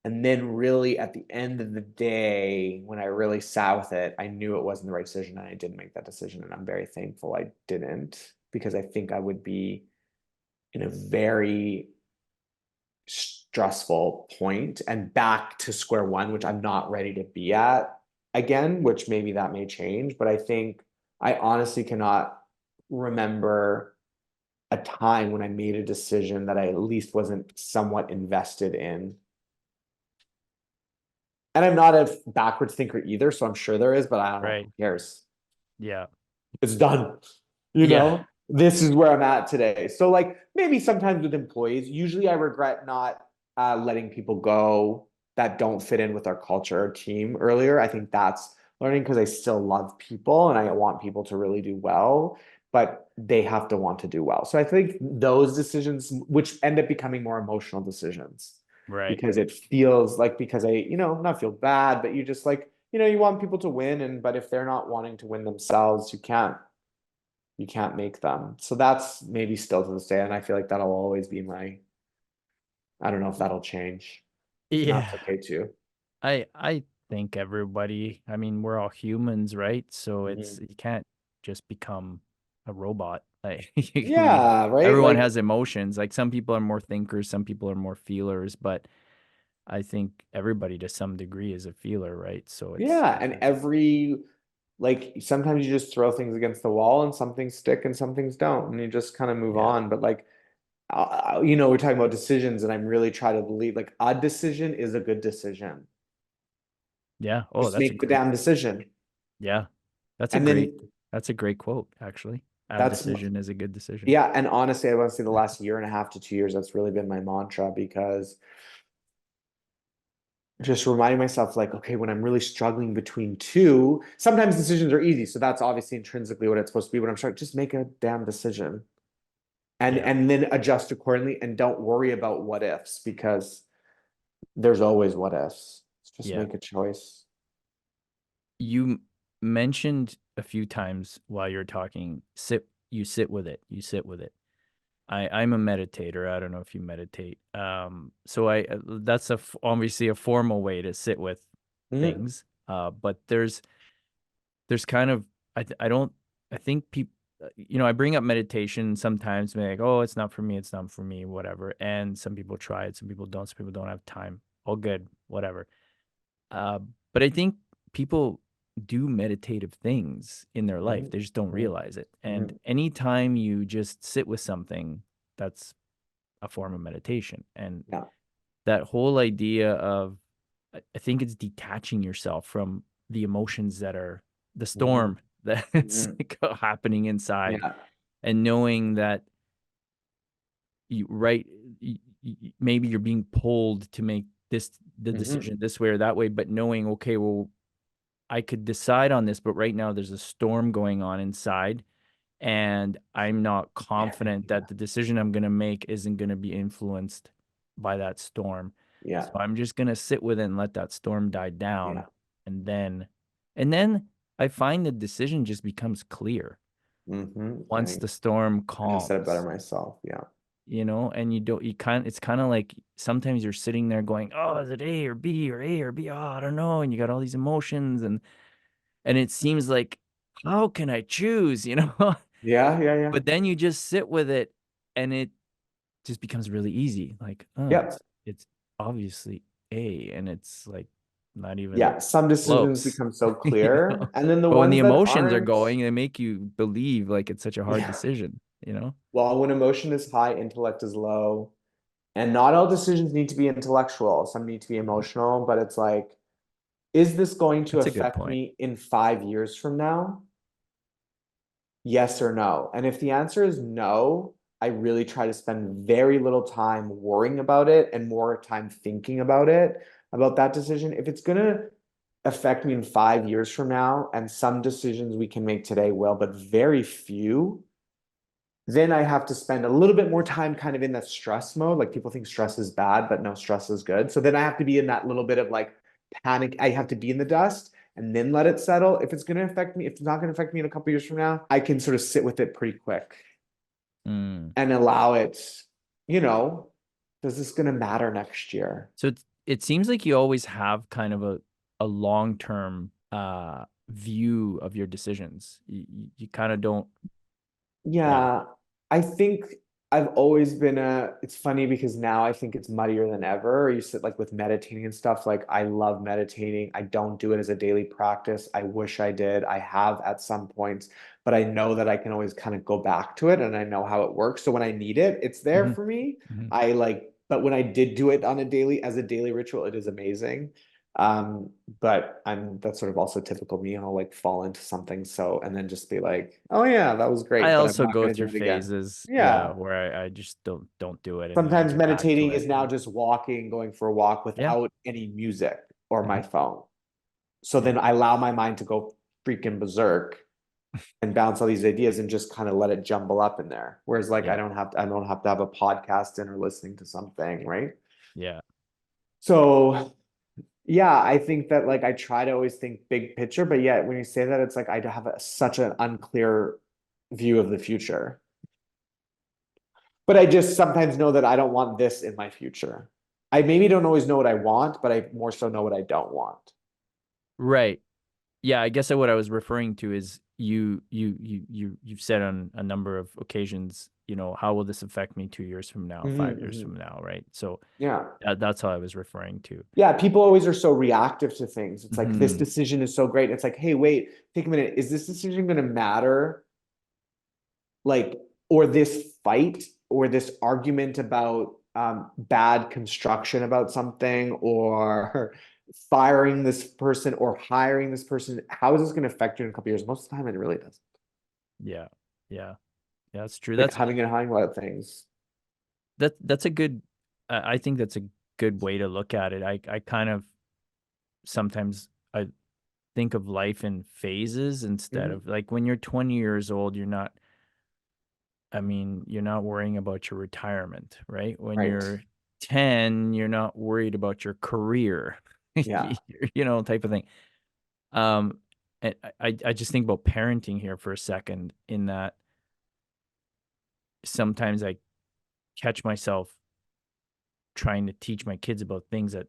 And then really at the end of the day, when I really sat with it, I knew it wasn't the right decision and I didn't make that decision. And I'm very thankful I didn't, because I think I would be in a very stressful point and back to square one, which I'm not ready to be at again, which maybe that may change. But I think I honestly cannot remember a time when I made a decision that I at least wasn't somewhat invested in. And I'm not a backwards thinker either, so I'm sure there is, but I don't know. Right. Who cares? Yeah. It's done. Yeah. This is where I'm at today. So, like, maybe sometimes with employees, usually I regret not letting people go that don't fit in with our culture or team earlier. I think that's learning, because I still love people and I want people to really do well, but they have to want to do well. So I think those decisions, which end up becoming more emotional decisions, Right. because it feels like, because not feel bad, but you just like, you want people to win, but if they're not wanting to win themselves, you can't make them. So that's maybe still to this day. And I feel like that'll always be I don't know if that'll change. And that's Yeah. okay too. I think everybody, I mean, we're all humans, right? So Mhm. you can't just become a robot. Like Yeah, right. everyone Like, has emotions. Like some people are more thinkers, some people are more feelers, but I think everybody to some degree is a feeler, right? So yeah. it's And like, sometimes you just throw things against the wall and some things stick and some things don't. And you just kind of move yeah. on. But like, we're talking about decisions, and I'm really trying to believe like a decision is a good decision. Yeah. Oh, Just that's a make the great. damn decision. Yeah. That's a And great then that's a great quote, actually. A that's, decision is a good decision. yeah. And honestly, I want to say the last year and a half to 2 years, that's really been my mantra, because just reminding myself, like, okay, when I'm really struggling between two, sometimes decisions are easy. So that's obviously intrinsically what it's supposed to be. When I'm struggling, just make a damn decision, Yeah. and then adjust accordingly, and don't worry about what ifs, because there's always what ifs. Just Yeah. make a choice. You mentioned a few times while you're talking, you sit with it. You sit with it. I'm a meditator. I don't know if you meditate. So that's obviously a formal way to sit with Mhm. things. But there's kind of I don't I think people I bring up meditation sometimes, be like, oh, it's not for me, whatever. And some people try it, some people don't, some people don't have time. All good, whatever. Uh, but I think people do meditative things in their life. Mhm. They just don't Mhm. realize it. And Mhm. anytime you just sit with something, that's a form of meditation. And Yeah. that whole idea of, I think it's detaching yourself from the emotions that are the Mhm. storm that's Mhm. like happening inside, Yeah. and knowing that you right maybe you're being pulled to make the Mhm. decision this way or that way, but knowing, okay, well, I could decide on this, but right now there's a storm going on inside, and I'm not confident Yeah. that the decision I'm going to make isn't going to be influenced by that storm. Yeah. So I'm just going to sit with it and let that storm die Yeah. down. And then I find the decision just becomes clear once I the storm couldn't have said it better calms, myself. Yeah. and it's kind of like sometimes you're sitting there going, oh, is it A or B or A or B? Oh, I don't know. And you got all these emotions, and it seems like, how can I choose, Yeah. Yeah. Yeah. But then you just sit with it, and it just becomes really easy. Like, oh, Yep. it's obviously A, and it's like not even Yeah. Some decisions close, become so you clear. know? And then the But when the ones that emotions are aren't, going, they make you believe like it's such a hard yeah. decision. Well, when emotion is high, intellect is low. And not all decisions need to be intellectual. Some need to be Mhm. emotional, but it's like, is this going to That's a good affect point. me in 5 years from now? Yes or no? And if the answer is no, I really try to spend very little time worrying about it and more time thinking about it, about that decision. If it's going to affect me in 5 years from now, and some decisions we can make today will, but very few, then I have to spend a little bit more time kind of in that stress mode. Like, people think stress is bad, but no, stress is good. So then I have to be in that little bit of like panic. I have to be in the dust and then let it settle. If it's going to affect me, if it's not going to affect me in a couple years from now, I can sort of sit with it pretty quick Mm. and allow it, you know, does this going to matter next year? So it seems like you always have kind of a long-term view of your decisions. You kind of don't like. Yeah, I think I've always been it's funny because now I think it's muddier than ever. You said, like, with meditating and stuff, like, I love meditating. I don't do it as a daily practice. I wish I did. I have at some points, but I know that I can always kind of go back to it, and I know how it works. So when I need it, it's there Mhm, for me. mhm. But when I did do it on as a daily ritual, it is amazing. But that's sort of also typical me. I'll like fall into something and then just be like, oh yeah, that was I great, but I'm also not go gonna do through it again. phases, yeah, Yeah. where I just don't do it, and then I Sometimes get back to meditating it. is now just walking, going for a walk Yeah. without any music or my Mhm. phone. So Yeah. then I allow my mind to go freaking berserk and bounce all these ideas and just kind of let it jumble up in there. Whereas, like, Yeah. I don't have to have a podcast in or listening to something, right? Yeah. So yeah, I think that, like, I try to always think big picture, but yet when you say that, it's like I have such an unclear view of the future. But I just sometimes know that I don't want this in my future. I maybe don't always know what I want, but I more so know what I don't want. Right. Yeah, I guess what I was referring to is you've said on a number of occasions, how will this affect me 2 years from now, 5 years Hmm. from now, right? So Yeah. that's how I was referring to. Yeah, people always are so reactive to things. It's like, this Hmm. decision is so great. It's like, hey, wait, take a minute. Is this decision going to matter? Like, or this fight or this argument about bad construction about something, or firing this person or hiring this person, how is this going to affect you in a couple of years? Most of the time, it really doesn't. Yeah. Yeah. Yeah, that's true. Like having and hiring about things. That's a good, I think that's a good way to look at it. I kind of sometimes I think of life in phases instead of like when you're 20 years old, you're not worrying about your retirement, right? When Right. you're 10, you're not worried about your career, Yeah. type of thing. And I just think about parenting here for a second, in that sometimes I catch myself trying to teach my kids about things that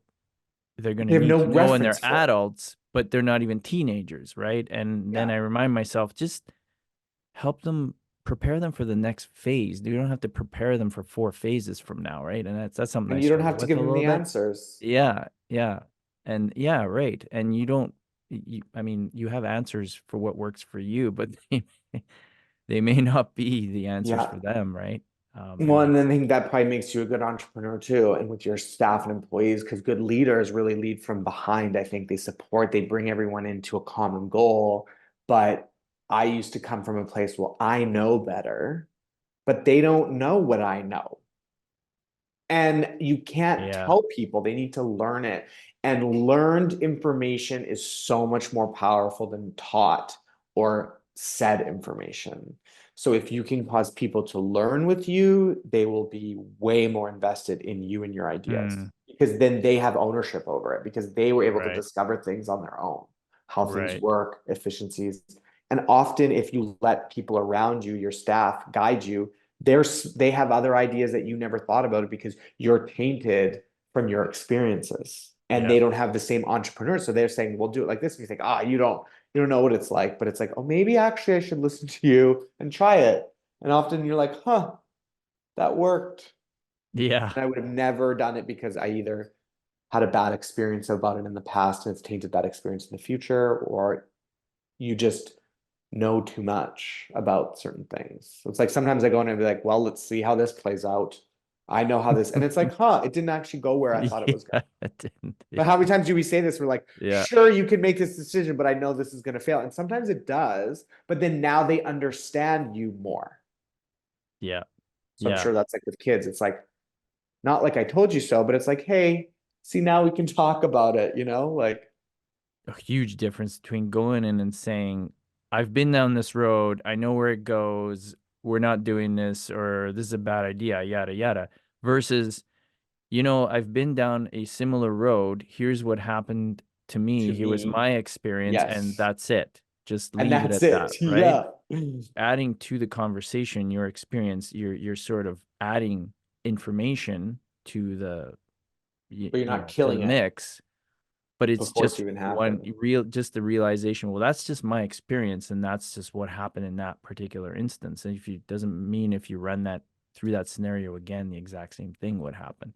they're going to They have need no to know when they're reference for it. adults, but they're not even teenagers, right? And then I remind myself, just help them, prepare them for the next phase. You don't have to prepare them for 4 phases from now, right? And that's something And I you don't struggle have to with give a them little the bit. answers. Yeah, yeah. And yeah, right. And you have answers for what works for you, but they may not be the answers Yeah. for them, right? Well, and then I think that probably makes you a good entrepreneur too, and with your staff and employees, because good leaders really lead from behind. I think they support, they bring everyone into a common goal. But I used to come from a place, well, I know better, but they don't know what I know. And you can't Yeah. tell people, they need to learn it. And learned information is so much more powerful than taught or said information. So if you can cause people to learn with you, they will be way more invested in you and your ideas, Mm, because then they have ownership over it, because they were able to right. discover things on their own, how things Right. work, efficiencies. And often, if you let people around you, your staff, guide you, they have other ideas that you never thought about, it because you're tainted from your experiences, and Yeah. they don't have the same entrepreneurs. So they're saying, we'll do it like this. And you think, you don't know what it's like, but it's like, oh, maybe actually I should listen to you and try it. And often you're like, huh, that worked. Yeah. And I would have never done it because I either had a bad experience about it in the past and it's tainted that experience in the future, or you just know too much about certain things. So it's like sometimes I go in and be like, well, let's see how this plays out. I know how this, and it's like, huh, it didn't actually go where I thought it was going. Yeah, it didn't. But how many times do we say this? We're like, Yeah. sure, you can make this decision, but I know this is going to fail. And sometimes it does, but then now they understand you more. Yeah. So I'm Yeah. sure that's like with kids. It's like, not like I told you so, but it's like, hey, see, now we can talk about it, like, A huge difference between going in and saying, I've been down this road, I know where it goes, we're not doing this, or this is a bad idea, yada, yada, versus, I've been down a similar road. Here's what happened to to me. Here was me, my experience, and yes. that's it. Just And leave it that's at that, it. right? Yeah. Adding to the conversation, your experience, you're sort of adding information to But you're not to the killing it mix, but it's before it's just even happened. just the realization, well, that's just my experience, and that's just what happened in that particular instance. And if you doesn't mean if you run that through that scenario again, the exact same thing would happen,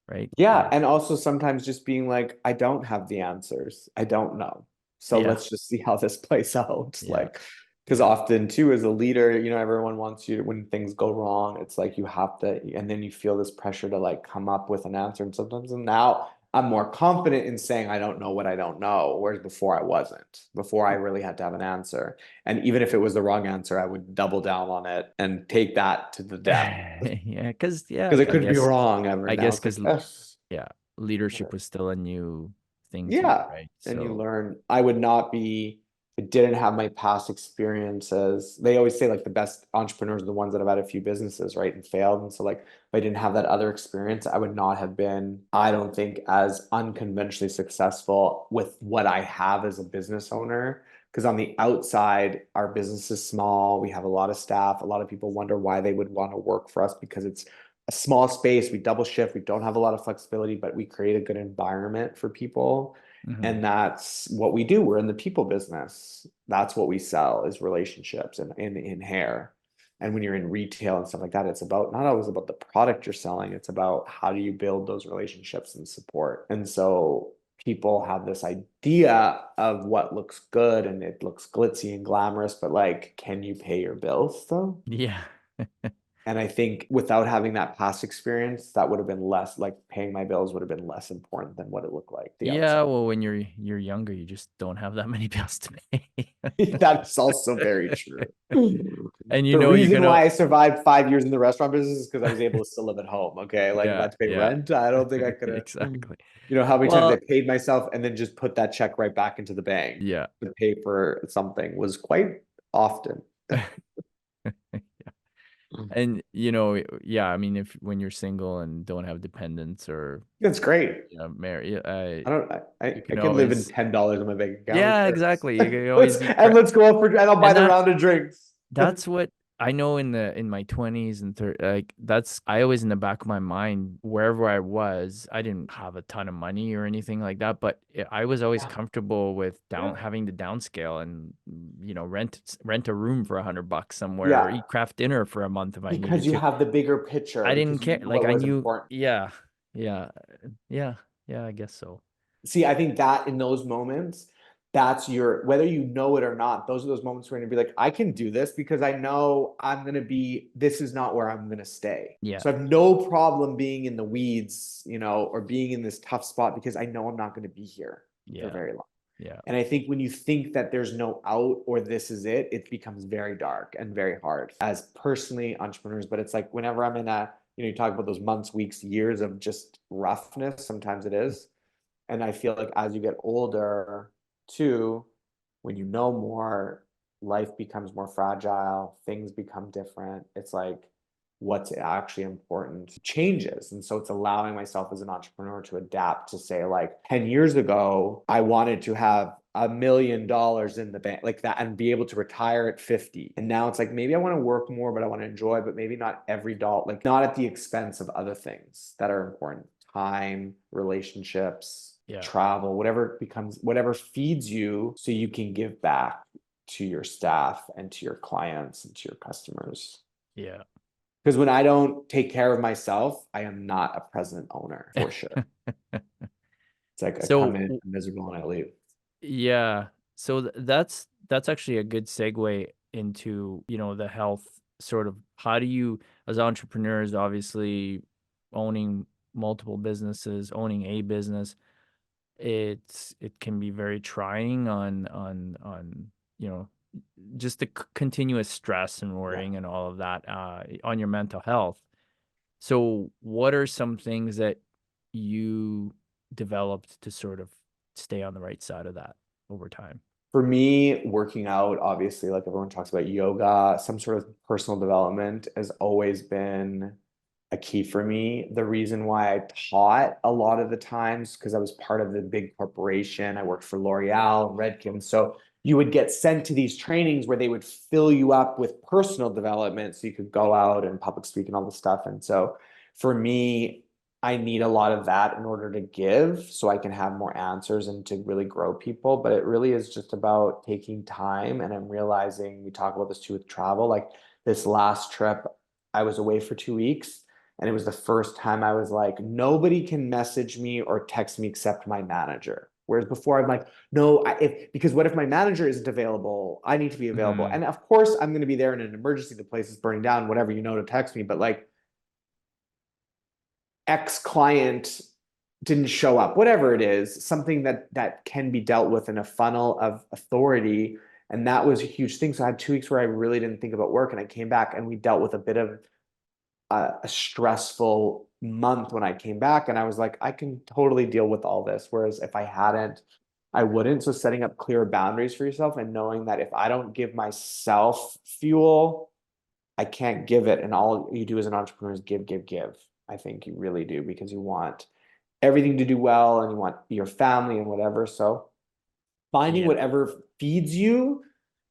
right? Yeah. And also sometimes just being like, I don't have the answers. I don't know. So Yeah. let's just see how this plays out. Yeah. Like, because Yeah. often too, as a leader, everyone wants you to, when things go wrong, it's like you have to, and then you feel this pressure to like come up with an answer. And sometimes, and now I'm more confident in saying I don't know what I don't know, whereas before I wasn't. Before I really had to have an answer. And even if it was the wrong answer, I would double down on it and take that to the depth. Yeah, because Because I could be wrong ever. I Now guess it's like, because yes. yeah, leadership was still a new thing to you, Yeah. right? And you So learn. I would not be, I didn't have my past experiences. They always say like the best entrepreneurs are the ones that have had a few businesses, right? And failed. And so like if I didn't have that other experience, I would not have been, I don't think, as unconventionally successful with what I have as a business owner. Because on the outside, our business is small. We have a lot of staff. A lot of people wonder why they would want to work for us, because it's a small space. We double shift. We don't have a lot of flexibility, but we create a good environment for people. mhm. And that's what we do. We're in the people business. That's what we sell, is relationships and in hair. And when you're in retail and stuff like that, it's about not always about the product you're selling. It's about how do you build those relationships and support. And so people have this idea of what looks good and it looks glitzy and glamorous, but like, can you pay your bills though? Yeah. And I think without having that past experience, that would have been less, like paying my bills would have been less important than what it looked like the Yeah, outside. well, when you're younger, you just don't have that many bills to pay. That's also very true. And The you're reason gonna, why I survived 5 years in the restaurant business is because I was able to still live at home. Okay. Like if I yeah, had to pay yeah, rent, I don't think I could have, exactly. how many times I Well, paid myself and then just put that check right back into the bank yeah. to pay for something was quite often. And yeah, I mean, if when you're single and don't have dependents or That's great. married, I don't, you I can can live in always, $10 in my bank account. Who yeah, cares? exactly. You can always Let's go out for, and I'll buy and the round of drinks. that's what I know in my 20s and 30, like that's I always in the back of my mind wherever I was, I didn't have a ton of money or anything like that, but I was always Yeah. comfortable with Yeah. having to downscale and rent a room for $100 somewhere or Yeah. eat craft dinner for a month if I Because needed you to. have the bigger picture, I didn't because you care. knew Like what I was knew, important. yeah, yeah, yeah, yeah, I guess so. See, I think that in those moments, that's whether you know it or not, those are those moments where you're gonna be like, I can do this because I know this is not where I'm gonna stay. Yeah, So I have no problem being in the weeds, or being in this tough spot because I know I'm not gonna be here for yeah, very long. yeah, And I think when you think that there's no out or this is it, it becomes very dark and very hard as personally entrepreneurs. But it's like whenever I'm in you talk about those months, weeks, years of just roughness, sometimes it is. And I feel like as you get older, too, when you know more, life becomes more fragile, things become different. It's like what's actually important changes. And so it's allowing myself as an entrepreneur to adapt to say, like 10 years ago, I wanted to have $1 million in the bank like that and be able to retire at 50. And now it's like, maybe I want to work more, but I want to enjoy, but maybe not every dollar, like not at the expense of other things that are important. Time, relationships, yeah, travel, whatever feeds you so you can give back to your staff and to your clients and to your customers. yeah. Because when I don't take care of myself, I am not a present owner for sure. It's like I come So in miserable and I leave. yeah. So that's actually a good segue into, the health sort of how do you as entrepreneurs, obviously owning multiple businesses, owning a business, it can be very trying on, just the continuous stress and Yeah. worrying and all of that on your mental health. So what are some things that you developed to sort of stay on the right side of that over time? For me, working out, obviously, like everyone talks about yoga, some sort of personal development has always been a key for me. The reason why I taught a lot of the times, because I was part of the big corporation. I worked for L'Oreal and Redken. So you would get sent to these trainings where they would fill you up with personal development so you could go out and public speak and all this stuff. And so for me, I need a lot of that in order to give so I can have more answers and to really grow people. But it really is just about taking time. And I'm realizing we talk about this too with travel. Like this last trip, I was away for 2 weeks. And it was the first time I was like, nobody can message me or text me except my manager. Whereas before I'm like, no, because what if my manager isn't available? I need to be available. Mm, And of course, I'm going to be there in an emergency. The place is burning down, whatever, to text me. But like, X client didn't show up, whatever it is, something that can be dealt with in a funnel of authority. And that was a huge thing. So I had 2 weeks where I really didn't think about work, and I came back and we dealt with a bit of a stressful month when I came back. And I was like, I can totally deal with all this. Whereas if I hadn't, I wouldn't. So setting up clear boundaries for yourself and knowing that if I don't give myself fuel, I can't give it. And all you do as an entrepreneur is give, give, give. I think you really do, because you want everything to do well and you want your family and whatever. So finding yeah. whatever feeds you.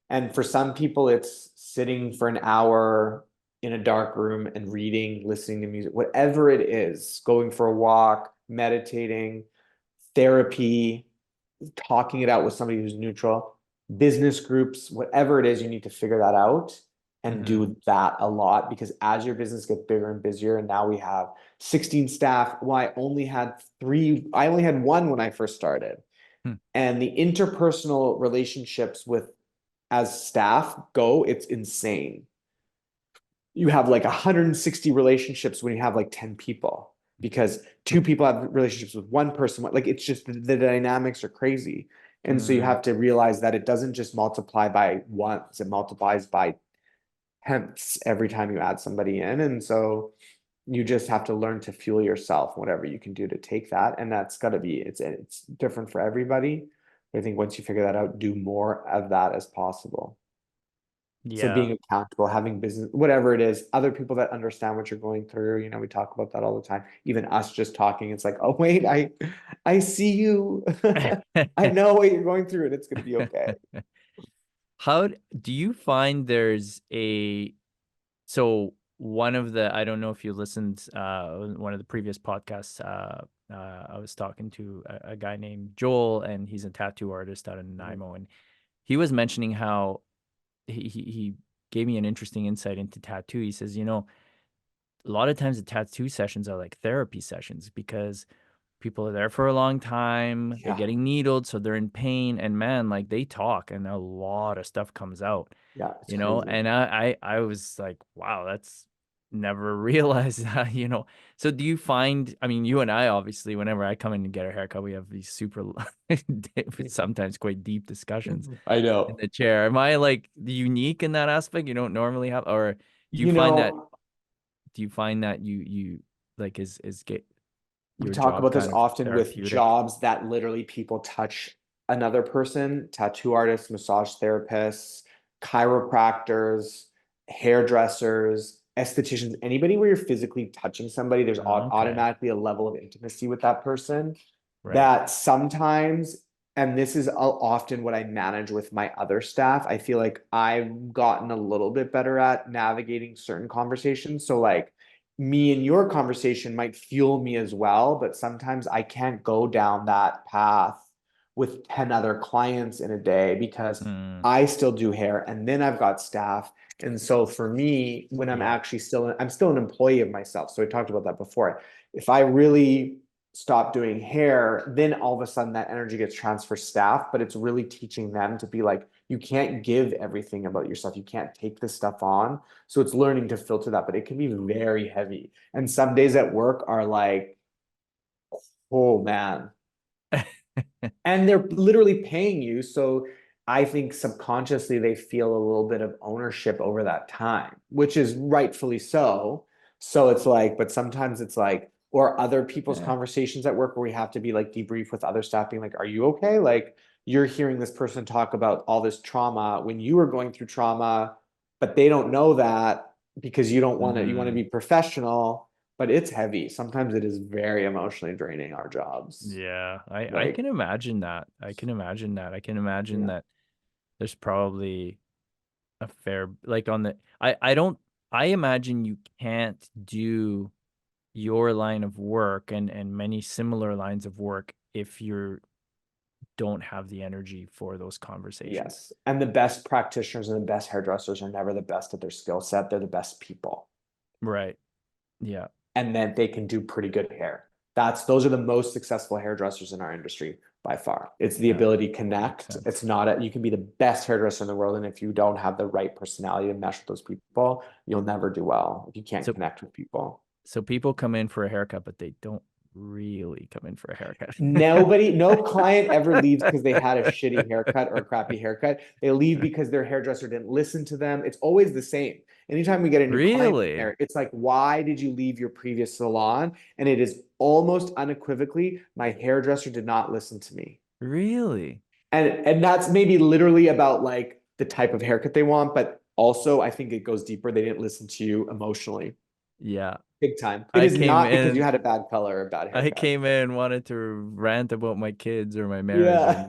And for some people, it's sitting for an hour in a dark room and reading, listening to music, whatever it is, going for a walk, meditating, therapy, talking it out with somebody who's neutral, business groups, whatever it is, you need to figure that out and Mhm. do that a lot, because as your business gets bigger and busier, and now we have 16 staff. Well, I only had one when I first started. Hmm. And the interpersonal relationships with as staff go, it's insane. you have like 160 relationships when you have like 10 people because two people have relationships with one person. Like it's just the dynamics are crazy. And so you Mm, have to realize that it doesn't just multiply by once, it multiplies by tenths every time you add somebody in. And so you just have to learn to fuel yourself, whatever you can do to take that. And that's got to be, it's different for everybody. But I think once you figure that out, do more of that as possible. So yeah. being accountable, having business, whatever it is, other people that understand what you're going through, you know, we talk about that all the time. Even us just talking, it's like, oh wait, I see you. I know what you're going through and it's gonna be okay. How do you find there's a so one of the I don't know if you listened one of the previous podcasts I was talking to a guy named Joel, and he's a tattoo artist out in Nanaimo, and he was mentioning how he gave me an interesting insight into tattoo. He says, you know, a lot of times the tattoo sessions are like therapy sessions because people are there for a long time, they're Yeah, getting needled, so they're in pain, and man, like they talk and a lot of stuff comes out, yeah, it's you know. crazy. And I was like, wow, that's never realized that, you know. So do you find, I mean, you and I obviously, whenever I come in and get a haircut, we have these super sometimes quite deep discussions I in know. the chair. Am I like unique in that aspect? You don't normally have, or do you You find that know, you like is get we your talk job about this kind of often with therapeutic? jobs that literally people touch another person, tattoo artists, massage therapists, chiropractors, hairdressers, estheticians, anybody where you're physically touching somebody, there's Okay. automatically a level of intimacy with that person Right. that sometimes, and this is often what I manage with my other staff, I feel like I've gotten a little bit better at navigating certain conversations. So like me and your conversation might fuel me as well, but sometimes I can't go down that path with 10 other clients in a day because Mm, I still do hair and then I've got staff. And so for me, when yeah. I'm still an employee of myself. So we talked about that before. If I really stop doing hair, then all of a sudden that energy gets transferred staff, but it's really teaching them to be like, you can't give everything about yourself. You can't take this stuff on. So it's learning to filter that, but it can be very heavy. And some days at work are like, oh man. And they're literally paying you. So I think subconsciously they feel a little bit of ownership over that time, which is rightfully so. So it's like, but sometimes it's like, or other people's Yeah. conversations at work where we have to be like debrief with other staff being like, are you okay? Like you're hearing this person talk about all this trauma when you were going through trauma, but they don't know that because you don't want to, you want to Mm, be professional, but it's heavy. Sometimes it is very emotionally draining our jobs. yeah. I Like, can imagine that. I can imagine that. I can imagine yeah. that there's probably a fair like on the I don't I imagine you can't do your line of work and many similar lines of work if you don't have the energy for those conversations. Yes. And the best practitioners and the best hairdressers are never the best at their skill set. They're the best people. Right. Yeah. And then they can do pretty good hair. Those are the most successful hairdressers in our industry by far. It's the Yeah. ability to Makes connect. sense. It's not you can be the best hairdresser in the world. And if you don't have the right personality to mesh with those people, you'll never do well if you can't So connect with people. so people come in for a haircut, but they don't really come in for a haircut. No client ever leaves because they had a shitty haircut or a crappy haircut. They leave because their hairdresser didn't listen to them. It's always the same. Anytime we get a new client in Really? there, it's like, why did you leave your previous salon? And it is almost unequivocally, my hairdresser did not listen to me. Really? And that's maybe literally about like the type of haircut they want, but also I think it goes deeper. They didn't listen to you emotionally. Yeah. Big time. It I is came not because you in had a bad color or a bad I haircut. came in wanted to rant about my kids or my marriage, Yeah. and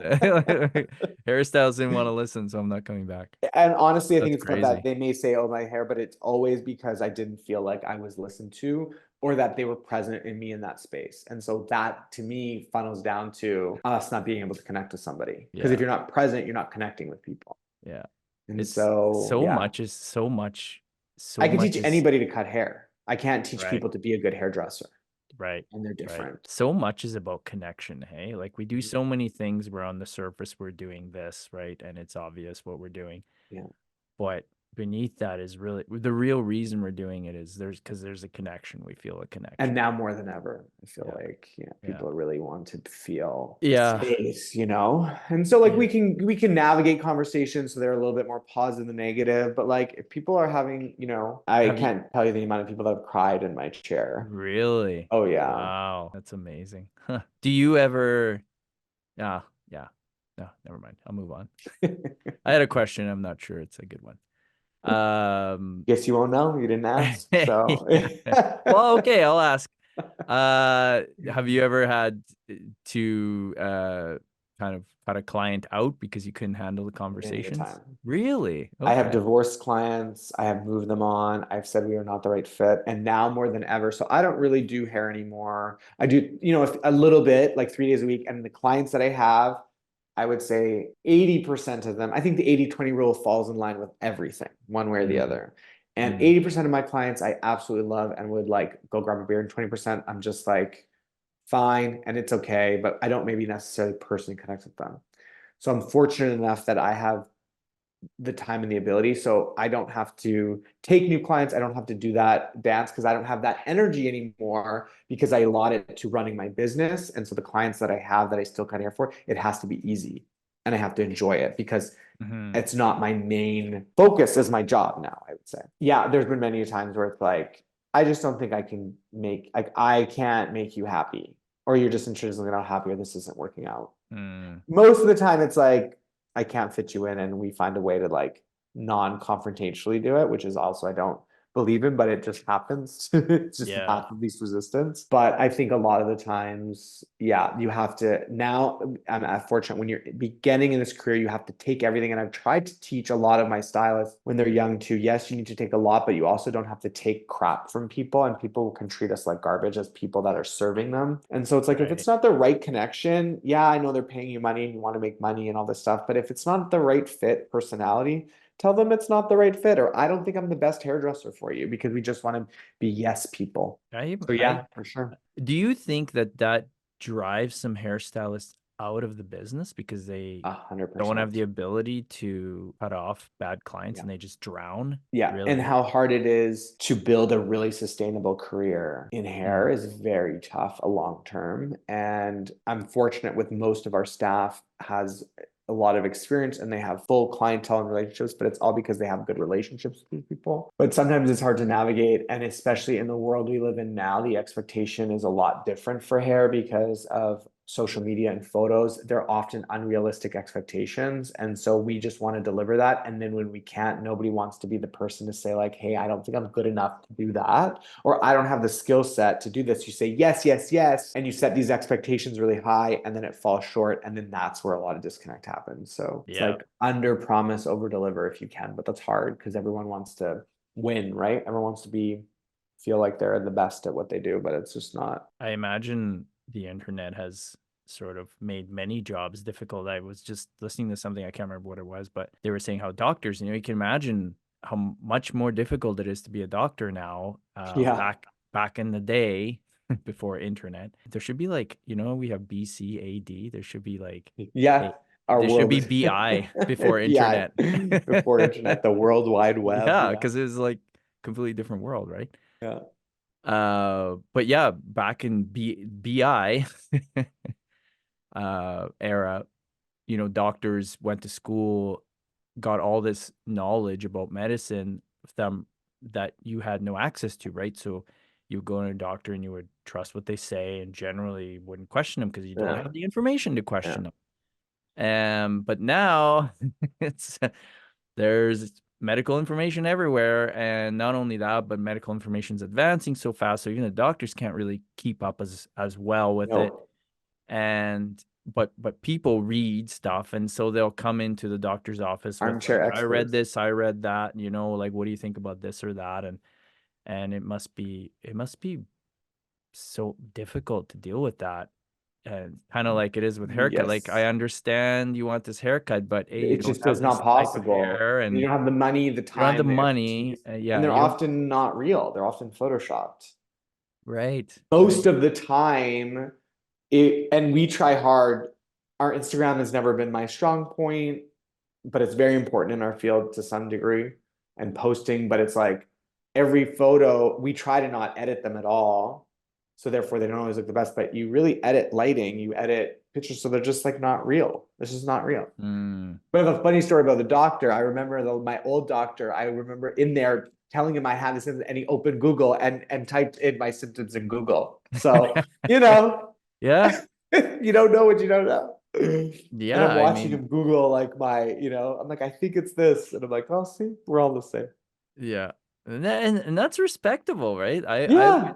hairstyles didn't want to listen, so I'm not coming back. And honestly, I think That's it's not that crazy. they may say, oh, my hair, but it's always because I didn't feel like I was listened to or that they were present in me in that space. And so that to me funnels down to us not being able to connect with somebody. Because if Yeah. you're not present, you're not connecting with people. Yeah. And It's so, so yeah, much is so much I so can much teach is anybody to cut hair. I can't teach right. people to be a good hairdresser, Right. and they're Right. different. So much is about connection, hey? Like we do so many things where on the surface we're doing this, right? And it's obvious what we're doing. Yeah. But beneath that is really the real reason we're doing it is because there's a connection. We feel a connection. And now more than ever, I feel Yeah. like, people really want to feel the Yeah. space, And so like we can navigate conversations so they're a little bit more positive than negative. But like if people are having, I can't tell you the amount of people that have cried in my chair. Really? Oh yeah. Wow, that's amazing. Do you ever? Yeah. No, never mind. I'll move on. I had a question. I'm not sure it's a good one. Guess you won't know. You didn't ask. So well, okay, I'll ask. Have you ever had to kind of cut a client out because you couldn't handle the conversations? Many a time. Really? I have Okay. divorced clients. I have moved them on. I've said we are not the right fit. And now more than ever. So I don't really do hair anymore. I do, if a little bit, like 3 days a week. And the clients that I have, I would say 80% of them, I think the 80-20 rule falls in line with everything, one way or the other. And 80% of my clients I absolutely love and would like go grab a beer, and 20% I'm just like, fine, and it's okay, but I don't maybe necessarily personally connect with them. So I'm fortunate enough that I have the time and the ability. So I don't have to take new clients. I don't have to do that dance because I don't have that energy anymore because I allot it to running my business. And so the clients that I have that I still kind of here for, it has to be easy and I have to enjoy it because it's not my main focus as my job now, I would say. Yeah, there's been many times where it's like, I just don't think I can make, like, I can't make you happy, or you're just intrinsically not happy, or this isn't working out. Most of the time it's like, I can't fit you in, and we find a way to like non-confrontationally do it, which is also I don't believe in, but it just happens. It's just the path of least resistance. But I think a lot of the times, you have to now. I'm fortunate when you're beginning in this career, you have to take everything. And I've tried to teach a lot of my stylists when they're young too. Yes, you need to take a lot, but you also don't have to take crap from people, and people can treat us like garbage as people that are serving them. And so it's like, if it's not the right connection, I know they're paying you money and you want to make money and all this stuff, but if it's not the right fit personality, tell them it's not the right fit, or I don't think I'm the best hairdresser for you, because we just want to be yes people. So yeah, for sure. Do you think that drives some hairstylists out of the business because they 100%. don't have the ability to cut off bad clients and they just drown? Really? And how hard it is to build a really sustainable career in hair is very tough, a long term. And I'm fortunate with most of our staff has a lot of experience and they have full clientele and relationships, but it's all because they have good relationships with these people. But sometimes it's hard to navigate. And especially in the world we live in now, the expectation is a lot different for hair because of social media and photos. They're often unrealistic expectations. And so we just want to deliver that. And then when we can't, nobody wants to be the person to say like, hey, I don't think I'm good enough to do that, or I don't have the skill set to do this. You say yes, yes, yes. And you set these expectations really high and then it falls short. And then that's where a lot of disconnect happens. So it's like under promise, over deliver if you can, but that's hard because everyone wants to win, right? Everyone wants to feel like they're the best at what they do, but it's just not. I imagine the internet has sort of made many jobs difficult. I was just listening to something, I can't remember what it was, but they were saying how doctors, you can imagine how much more difficult it is to be a doctor now. Back in the day before internet, there should be like, we have BCAD. There should be like, there should be BI before internet. Before internet, the World Wide Web. Yeah, because it was like completely different world, right? Yeah. But yeah, back in BI era, doctors went to school, got all this knowledge about medicine that you had no access to, right? So you go to a doctor and you would trust what they say and generally wouldn't question them because you don't have the information to question them. But now there's medical information everywhere, and not only that, but medical information is advancing so fast, so even the doctors can't really keep up as well with it. And but people read stuff, and so they'll come into the doctor's office with like, I read this, I read that, like, what do you think about this or that? And it must be so difficult to deal with that. And kind of like it is with haircut. Like, I understand you want this haircut, but it just is not possible. And you don't have the money, the time, you don't have the money. And they're often not real. They're often photoshopped. Right. Most of the time, and we try hard. Our Instagram has never been my strong point, but it's very important in our field to some degree. and posting, but it's like every photo, we try to not edit them at all. So therefore they don't always look the best, but you really edit lighting, you edit pictures. So they're just like not real. This is not real. But I have a funny story about the doctor. I remember my old doctor, I remember in there telling him I had this, and he opened Google and typed in my symptoms in Google. So, Yeah. you don't know what you don't know. Yeah. And I'm I watching mean, him Google like I'm like, I think it's this. And I'm like, oh, see, we're all the same. yeah. And that's respectable, right? I would, Yeah.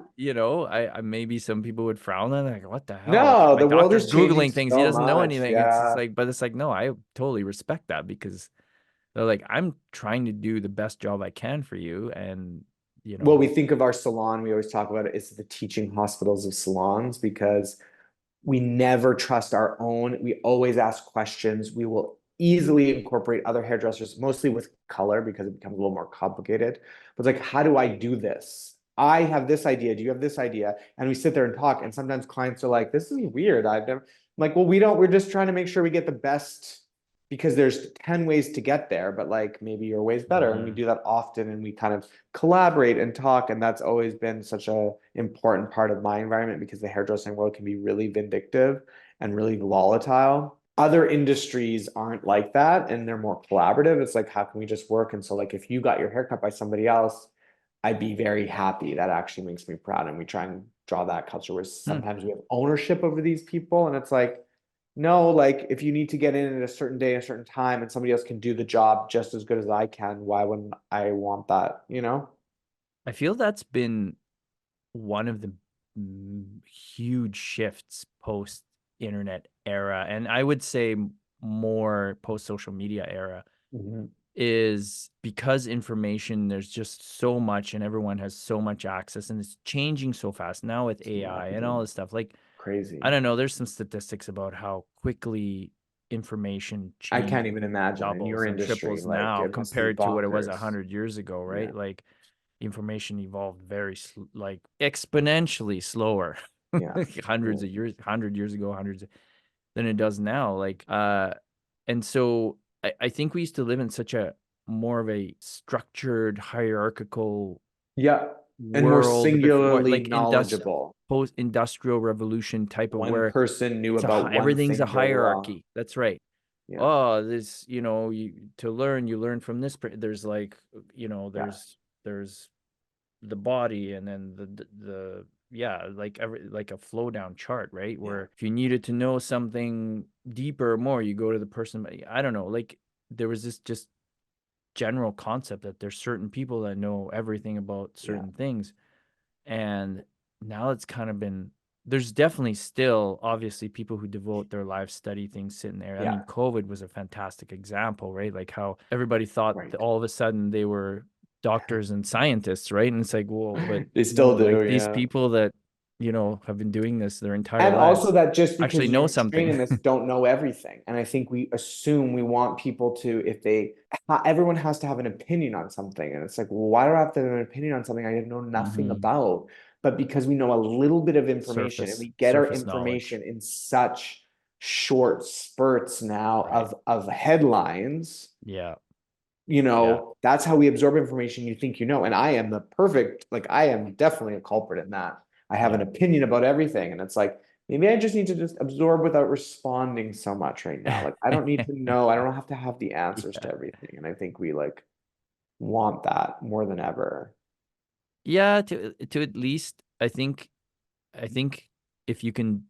I maybe some people would frown on it, like, what the hell? No, My the world doctor's is changing Googling things. He so doesn't know much. anything. It's just Yeah. like, but it's like, no, I totally respect that because they're like, I'm trying to do the best job I can for you. And, Well, we think of our salon, we always talk about it, it's the teaching hospitals of salons because we never trust our own. We always ask questions. We will easily incorporate other hairdressers, mostly with color because it becomes a little more complicated. But it's like, how do I do this? I have this idea. Do you have this idea? And we sit there and talk. And sometimes clients are like, this is weird. I've never, I'm like, well, we're just trying to make sure we get the best because there's 10 ways to get there, but like maybe your way's better. And we do that often and we kind of collaborate and talk. And that's always been such a important part of my environment because the hairdressing world can be really vindictive and really volatile. Other industries aren't like that and they're more collaborative. It's like, how can we just work? And so like if you got your hair cut by somebody else, I'd be very happy. That actually makes me proud. And we try and draw that culture where sometimes we have ownership over these people. And it's like, no, like if you need to get in at a certain day, a certain time, and somebody else can do the job just as good as I can, why wouldn't I want that, I feel that's been one of the huge shifts post internet era, and I would say more post social media era, is because information, there's just so much and everyone has so much access and it's changing so fast now with AI and all this stuff. Like, Crazy. I don't know, there's some statistics about how quickly information I changes, can't even imagine in your doubles and industry, triples like now it must be compared to what it was bonkers. 100 years ago, right? Yeah. Like, information evolved very like exponentially slower. Yeah. Hundreds of years, 100 years ago, than it does now. Like, and so I think we used to live in such a more of a structured hierarchical Yeah. And more world before, singularly like, knowledgeable. post-industrial revolution type of, One where person knew it's about one everything's a thing very well. hierarchy. That's right. Yeah. Oh, this, to learn, you learn from this. There's like, Yeah. there's the body, and then the yeah, like like a flow down chart, right? Where if you needed to know something deeper or more, you go to the person. I don't know, like, there was this just general concept that there's certain people that know everything about certain things, and now it's kind of been, there's definitely still obviously people who devote their lives study things sitting there. I mean, COVID was a fantastic example, right? Like how everybody thought that all of a sudden they were doctors and scientists, right? And it's like, well, but They no, still like do, these yeah. people that, have been doing this their entire And also lives that just actually because know you're trained something. in this, don't know everything. And I think we assume we want people to, everyone has to have an opinion on something. And it's like, well, why do I have to have an opinion on something I know nothing about? But because we know a little bit of information and we get our Surface knowledge. information in such short spurts now Right. of headlines, Yeah. that's how we absorb information. You think, and I am I am definitely a culprit in that. I have an opinion about everything. And it's like, maybe I just need to just absorb without responding so much right now. Like, I don't need to know. I don't have to have the answers to everything. And I think we want that more than ever. Yeah, to at least, I think if you can,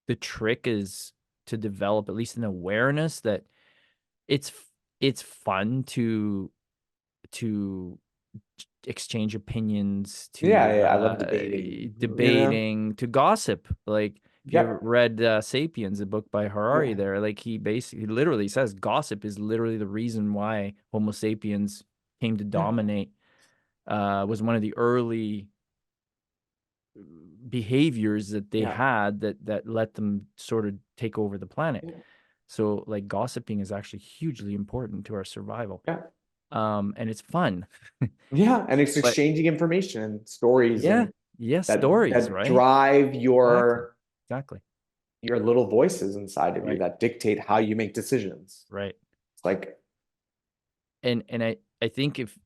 the trick is to develop at least an awareness that it's it's fun to exchange opinions, Yeah, to yeah, I love debating, debating, to gossip. Like, if you ever Yep. read *Sapiens*, a book by Harari, Yeah. there, like, he literally says gossip is literally the reason why Homo sapiens came to Yeah. dominate. Was one of the early behaviors that they had that let them sort of take over the planet. So, like, gossiping is actually hugely important to our survival. Yeah. And it's fun. Yeah. And it's But exchanging information and stories yeah, stories, that right? drive Exactly. your little voices inside of you Right. that dictate how you make decisions. Right. It's like, And I think if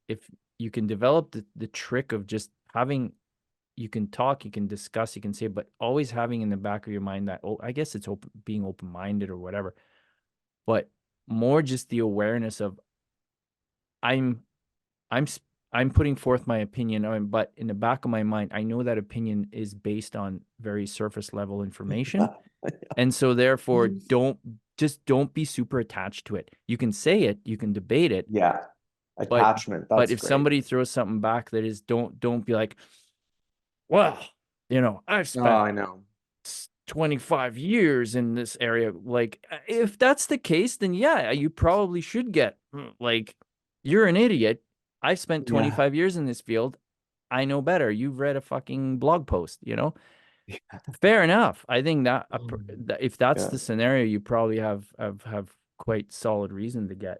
you can develop the trick of just having, you can talk, you can discuss, you can say, but always having in the back of your mind that, oh, I guess it's being open-minded or whatever, but more just the awareness of I'm I'm I'm putting forth my opinion, but in the back of my mind, I know that opinion is based on very surface level information. And so therefore, don't be super attached to it. You can say it, you can debate it. Yeah. Attachment. But That's if great. somebody throws something back that is, don't be like, well, I've Oh, spent I know. 25 years in this area. Like, if that's the case, then yeah, you probably should get, like, you're an idiot. I've spent 25 years in this field. I know better. You've read a fucking blog post, Fair enough. I think that if that's the scenario, you probably have quite solid reason to get,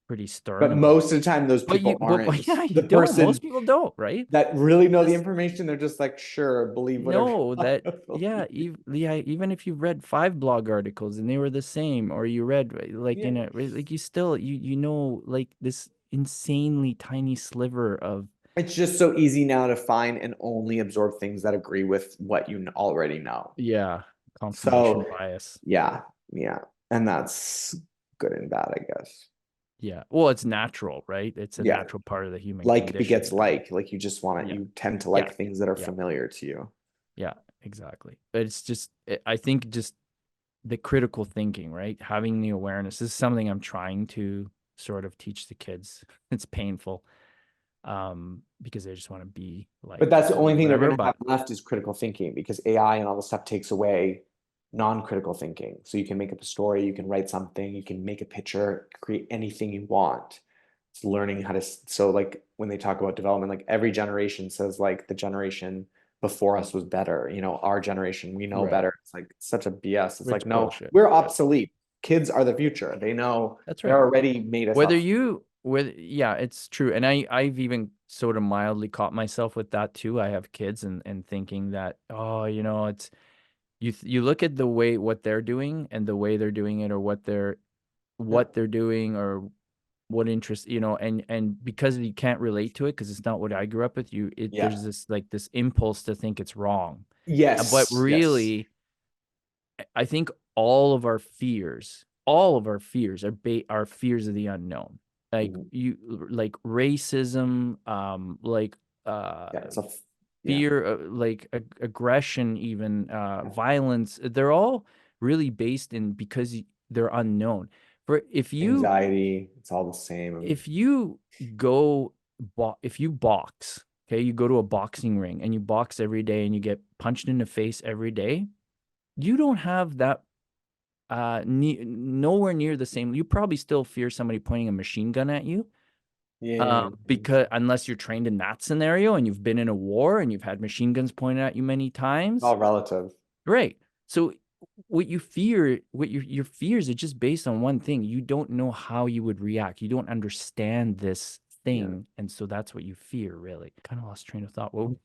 pretty stern But about it. most of the time, those people aren't Yeah, you the don't. person Most people don't, right? that really know the information. They're just like, sure, believe whatever you No, want that to yeah, believe. even if you read 5 blog articles and they were the same, or you read like Yeah. in a like you still like this insanely tiny sliver of It's just so easy now to find and only absorb things that agree with what you already know. confirmation So, bias. yeah, yeah. And that's good and bad, I guess. Yeah. Well, it's natural, right? It's a Yeah. natural part of the human Like condition. begets like you just want to, Yeah. you tend to Yeah. like things that are Yeah. familiar to you. Yeah, exactly. But it's just, I think just the critical thinking, right? Having the awareness this is something I'm trying to sort of teach the kids. It's painful, because they just want to be But like that's the only thing they're whatever. going to have But left is critical thinking because AI and all this stuff takes away non-critical thinking. So you can make up a story, you can write something, you can make a picture, create anything you want. It's learning how to, so like when they talk about development, like every generation says like the generation before us was better. Our generation, we know right, better. It's like such a BS. It's it's like, no, bullshit. we're Yeah, obsolete. Kids are the future. They know that's right. they're already made us Whether up. you with yeah, it's true. And I've even sort of mildly caught myself with that too. I have kids and thinking that, oh, it's you look at the way what they're doing and the way they're doing it, or Yeah. what they're doing, or what interest, and because you can't relate to it because it's not what I grew up with, Yeah. there's this impulse to think it's wrong. But Yes. Yes. really, I think all of our fears are fears of the unknown. Like Mhm. like racism, like Yeah. Yeah. fear, like aggression, even violence. They're all really based in because they're unknown. For Anxiety. It's all the same. if you go if you box, okay, you go to a boxing ring and you box every day and you get punched in the face every day, you don't have that nowhere near the same. You probably still fear somebody pointing a machine gun at you. Yeah. Because unless you're trained in that scenario and you've been in a war and you've had machine guns pointed at you many times, All relative. right? So what you fear, what your fears are just based on one thing. You don't know how you would react. You don't understand this Yeah. thing, and so that's what you fear. Really, kind of lost train of thought. Well,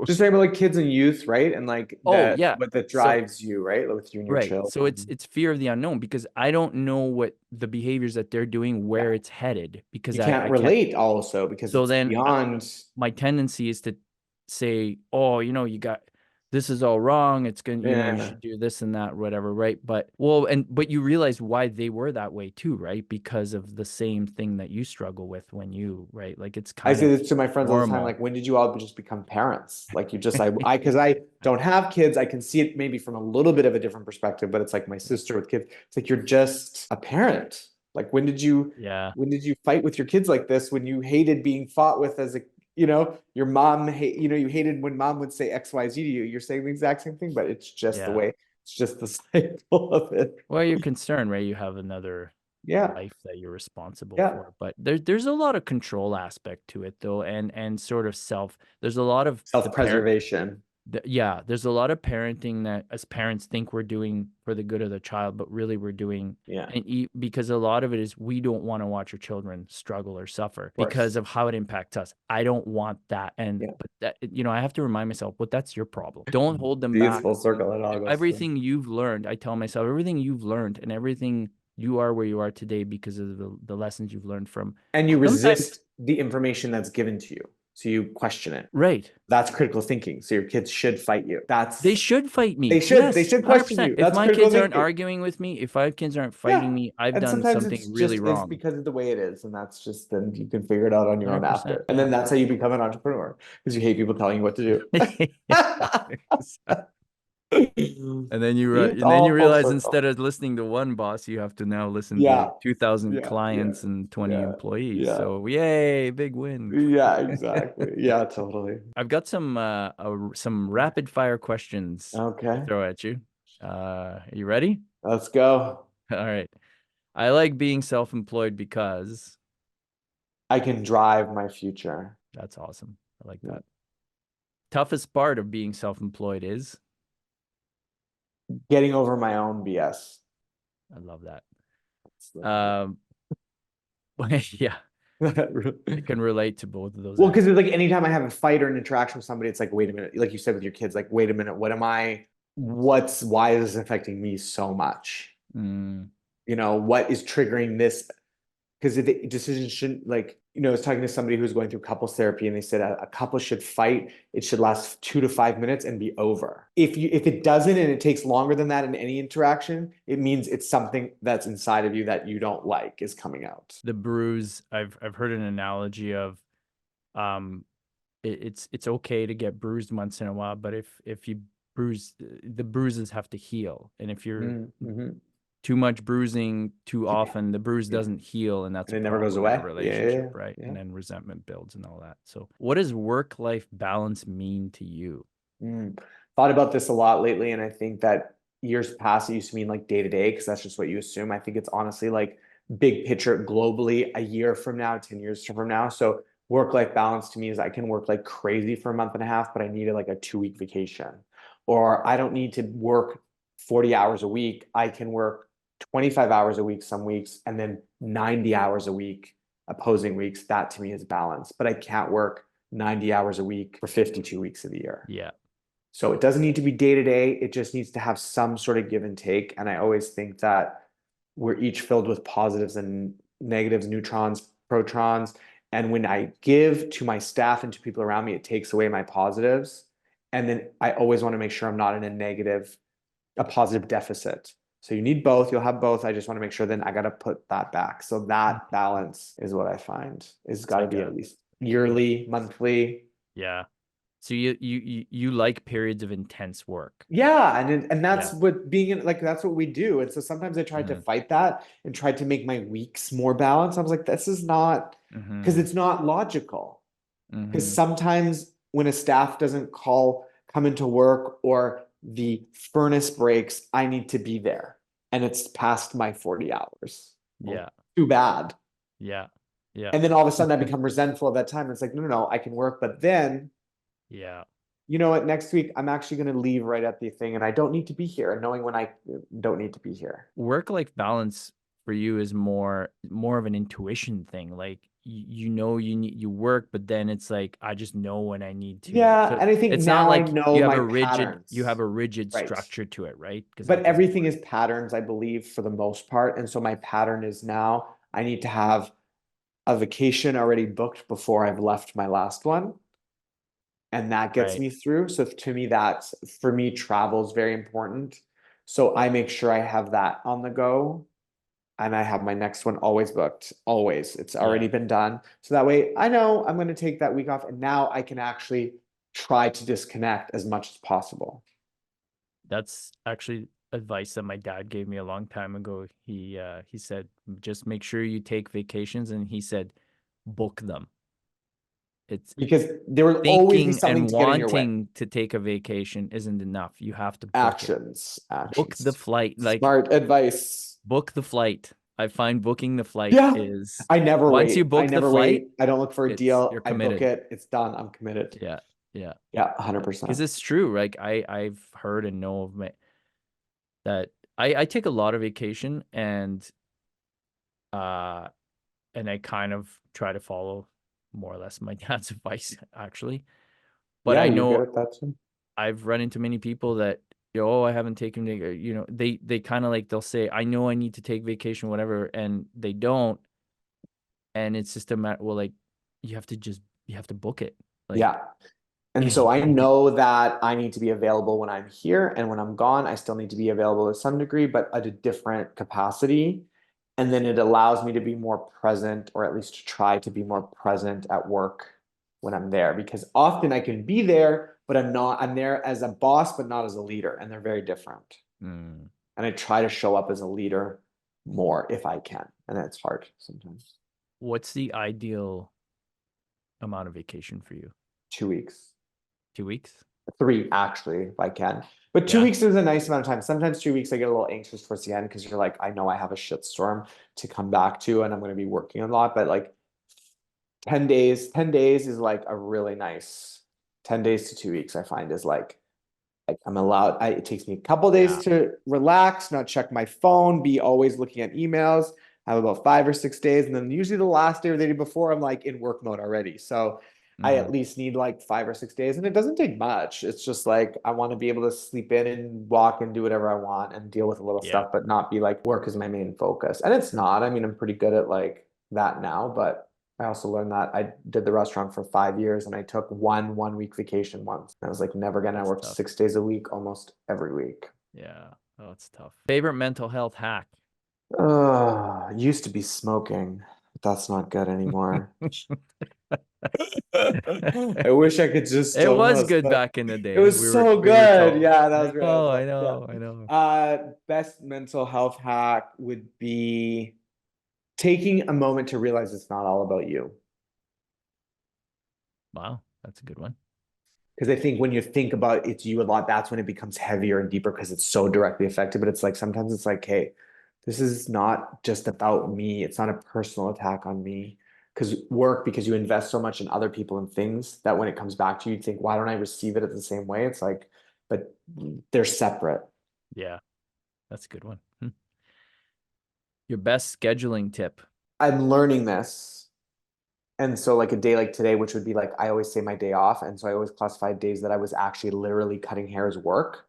Just talking about like kids and youth, right? And like oh that yeah. what that So drives you, right? Like with you and your right. So children. it's fear of the unknown because I don't know what the behaviors that they're doing, Yeah. where it's headed, because You can't I can't. relate also because So it's then beyond. my tendency is to say, oh, this is all wrong. It's gonna, you Yeah. should do this and that, whatever, right? But you realize why they were that way too, right? Because of the same thing that you struggle with right? Like it's I kind say of this to my friends all the time, normal. like when did you all just become parents? Like you just because I don't have kids, I can see it maybe from a little bit of a different perspective, but it's like my sister with kids. It's like you're just a parent. Like Yeah, when did you fight with your kids like this when you hated being fought with as a your mom you hated when mom would say XYZ to you. You're saying the exact same thing, but it's just the yeah. way, it's just the cycle of it. Well, you're concerned, right? You have another Yeah. life that you're responsible Yeah. for, but there's a lot of control aspect to it though, and sort of there's a lot of Self-preservation. yeah, there's a lot of parenting that as parents think we're doing for the good of the child, but really we're doing, Yeah. because a lot of it is we don't want to watch our children struggle or suffer Of because course. of how it impacts us. I don't want that. Yeah. But that, I have to remind myself, but that's your problem. Don't hold them See, it's back. full circle. It all goes through. Everything you've learned, I tell myself, everything you've learned and everything you are where you are today because of the lessons you've learned from. And you Sometimes, resist the information that's given to you. So you question it. right. That's critical thinking. So your kids should fight you. They should fight me. They Yes, should question 100%. you. If That's my critical kids aren't thinking. arguing with me, if my kids aren't Yeah. fighting me, I've And done sometimes something really it's wrong. because of the way it is. And that's just, then you can figure it out on your own 100%, after. And then that's how you become an entrepreneur, because you hate people telling you what to do. And then you It's and then you all full realize circle. instead of listening to one boss, you have to now listen Yeah. to 2,000 Yeah. clients and 20 Yeah. employees. Yeah. So yay, big win. Yeah, exactly. Yeah, totally. I've got some rapid fire questions Okay. to throw at you. Are you ready? Let's go. All right. I like being self-employed because I can drive my future. that's awesome. I like that. Toughest part of being self-employed is Getting over my own BS. I love that. That's Yeah, I can relate to both of those. Well, because like anytime I have a fight or an interaction with somebody, it's like, wait a minute, like you said with your kids, like, wait a minute, why is this affecting me so much? You know, what is triggering this? Because the decision shouldn't, like, I was talking to somebody who's going through couples therapy, and they said a couple should fight. It should last 2 to 5 minutes and be over. If it doesn't, and it takes longer than that in any interaction, it means it's something that's inside of you that you don't like is coming out. The bruise, I've heard an analogy of, it's okay to get bruised once in a while, but if you bruise, the bruises have to heal, and if you're too much bruising too often, the bruise doesn't heal, and that's and it never goes away in away. a relationship, right? Yeah. And then resentment builds and all that. So what does work-life balance mean to you? Thought about this a lot lately, and I think that years past it used to mean like day to day, because that's just what you assume. I think it's honestly like big picture globally, a year from now, 10 years from now. So work-life balance to me is I can work like crazy for a month and a half, but I needed like a 2-week vacation. Or I don't need to work 40 hours a week. I can work 25 hours a week some weeks, and then 90 hours a week opposing weeks. That to me is balance. But I can't work 90 hours a week for 52 weeks of the year. Yeah. So it doesn't need to be day to day. It just needs to have some sort of give and take. And I always think that we're each filled with positives and negatives, neutrons, protons. And when I give to my staff and to people around me, it takes away my positives. And then I always want to make sure I'm not in a positive deficit. So you need both. You'll have both. I just want to make sure then I got to put that back. So that balance is what I find is got to be at least yearly, monthly. Yeah. So you like periods of intense work. Yeah, and that's what being in, like, that's what we do. And so sometimes I tried to fight that and tried to make my weeks more balanced. I was like, this is not, because it's not logical. Because sometimes when a staff doesn't come into work, or the furnace breaks, I need to be there, and it's past my 40 hours. Yeah. Too bad. Yeah. Yeah. And then all of a sudden I become resentful at that time. It's like, no, I can work, but then you know what, next week I'm actually going to leave right at the thing, and I don't need to be here, and knowing when I don't need to be here. Work-life balance for you is more of an intuition thing. Like, you work, but then it's like, I just know when I need to. Yeah. So and I think it's now not like I know you have my patterns. you have a rigid Right. structure to it, right? But everything is patterns, I believe, for the most part. And so my pattern is now I need to have a vacation already booked before I've left my last one. And that gets me through. So to me, for me, travel is very important. So I make sure I have that on the go, and I have my next one always booked. Always. It's already been done. So that way I know I'm going to take that week off, and now I can actually try to disconnect as much as possible. That's actually advice that my dad gave me a long time ago. He said, just make sure you take vacations, and he said, book them. It's because there will always be something and to get in your way. Wanting to take a vacation isn't enough. You have to book actions. Book the flight. Like, smart advice. Book the flight. I find booking the flight is. I never once wait. you book the flight, I don't look for a deal. You're I committed. book it. It's done. I'm committed. Yeah. 100%. Because it's true. Like, I've heard and know of that I take a lot of vacation, and I kind of try to follow more or less my dad's advice, actually. But I know that too. I've run into many people that oh, I haven't taken, they kind of like, they'll say, I know I need to take vacation, whatever, and they don't. And it's just a matter, well, like, you have to book it. Like, Yeah. And so I know that I need to be available when I'm here, and when I'm gone, I still need to be available to some degree, but at a different capacity. And then it allows me to be more present, or at least to try to be more present at work when I'm there, because often I can be there, but I'm there as a boss, but not as a leader, and they're very different. mm, And I try to show up as a leader more if I can, and it's hard sometimes. what's the ideal amount of vacation for you? 2 weeks. 2 weeks? 3 actually, if I can. But 2 weeks is a nice amount of time. Sometimes 3 weeks I get a little anxious towards the end because you're like, I know I have a shitstorm to come back to and I'm going to be working a lot. But like 10 days is like a really nice 10 days to 2 weeks, I find is like I'm allowed. It takes me a couple days Yeah. to relax, not check my phone, be always looking at emails. I have about 5 or 6 days, and then usually the last day or the day before, I'm like in work mode already. So I at least need like 5 or 6 days, and it doesn't take much. It's just like I want to be able to sleep in and walk and do whatever I want and deal with a little Yeah. stuff, but not be like work is my main focus. And it's not. I mean, I'm pretty good at like that now, but I also learned that I did the restaurant for 5 years and I took 1 week vacation once. I was like, never again. I worked tough. 6 days a week, almost every week. Yeah. Oh, it's tough. Favorite mental health hack? Used to be smoking, but that's not good anymore. I wish I could just It still was smoke, good but back in the it day. was so We were good. told. Yeah, that I was great. I know, I love, yeah. know, I know. Best mental health hack would be taking a moment to realize it's not all about you. Wow, that's a good one. Because I think when you think about it's you a lot, that's when it becomes heavier and deeper because it's so directly affected. But it's like sometimes it's like, hey, this is not just about me. It's not a personal attack on me. Because you invest so much in other people and things that when it comes back to you, you think, why don't I receive it at the same way? It's like, but they're separate. Yeah, that's a good one. Your best scheduling tip? I'm learning this. And so like a day like today, which would be like, I always say my day off. And so I always classified days that I was actually literally cutting hair as work,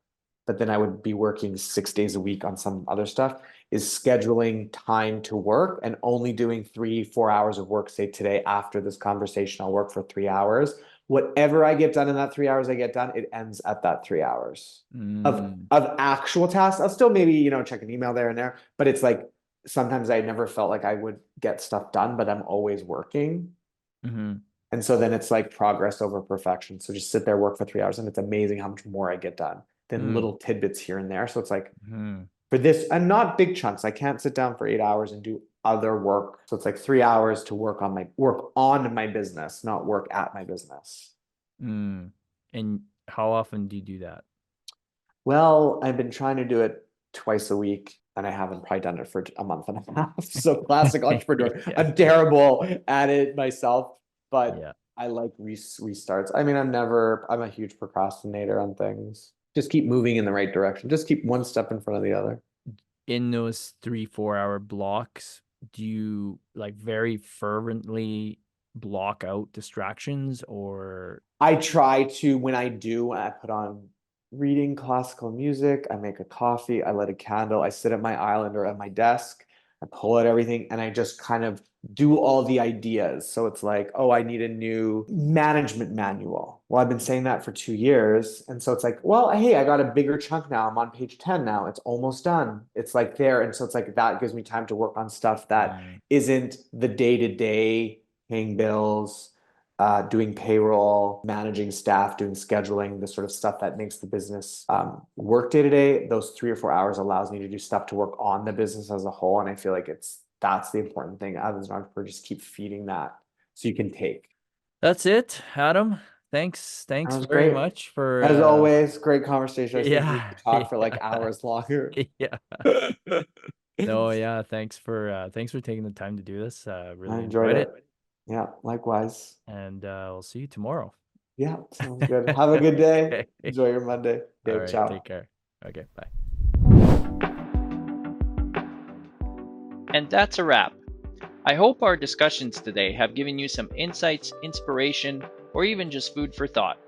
but then I would be working 6 days a week on some other stuff, is scheduling time to work and only doing 3, 4 hours of work. Say today, after this conversation, I'll work for 3 hours. Whatever I get done in that 3 hours I get done, it ends at that 3 hours of actual tasks. I'll still maybe, check an email there and there, but it's like, sometimes I never felt like I would get stuff done, but I'm always working. And so then it's like progress over perfection. So just sit there, work for 3 hours, and it's amazing how much more I get done than little tidbits here and there. So it's like for this, and not big chunks. I can't sit down for 8 hours and do other work. So it's like 3 hours to work on my business, not work at my business. And how often do you do that? Well, I've been trying to do it twice a week, and I haven't probably done it for a month and a half. So classic entrepreneur. Yeah. I'm terrible at it myself, but Yeah. I like restarts. I mean, I'm a huge procrastinator on things. Just keep moving in the right direction. Just keep one step in front of the other. In those 3-4 hour blocks, do you like very fervently block out distractions, or? I try to, when I put on reading classical music, I make a coffee, I light a candle, I sit at my island or at my desk, I pull out everything, and I just kind of do all the ideas. So it's like, oh, I need a new management manual. Well, I've been saying that for 2 years. And so it's like, well, hey, I got a bigger chunk now. I'm on page 10 now. It's almost done. It's like there. And so it's like that gives me time to work on stuff that isn't the day-to-day paying bills, doing payroll, managing staff, doing scheduling, the sort of stuff that makes the business work day to day. Those 3 or 4 hours allows me to do stuff to work on the business as a whole. And I feel like that's the important thing. As an entrepreneur, just keep feeding that so you can take. That's it, Adam. Thanks very Great. much for As always, great conversation. I think we yeah. could talk for like hours longer. Yeah. No, yeah, thanks for taking the time to do this. Really I enjoyed enjoyed it. Yeah, likewise. And we'll see you tomorrow. Yeah, sounds good. Have a good day. Okay. Enjoy your Monday. All Okay, right, ciao. take care. Okay, bye. And that's a wrap. I hope our discussions today have given you some insights, inspiration, or even just food for thought.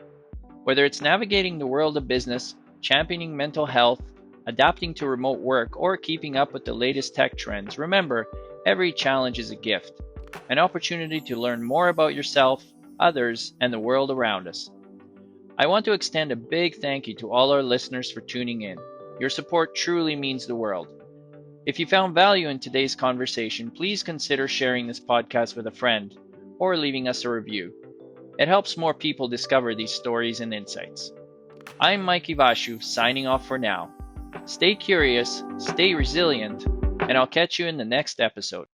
Whether it's navigating the world of business, championing mental health, adapting to remote work, or keeping up with the latest tech trends, remember, every challenge is a gift, an opportunity to learn more about yourself, others, and the world around us. I want to extend a big thank you to all our listeners for tuning in. Your support truly means the world. If you found value in today's conversation, please consider sharing this podcast with a friend or leaving us a review. It helps more people discover these stories and insights. I'm Mikey Vashu, signing off for now. Stay curious, stay resilient, and I'll catch you in the next episode.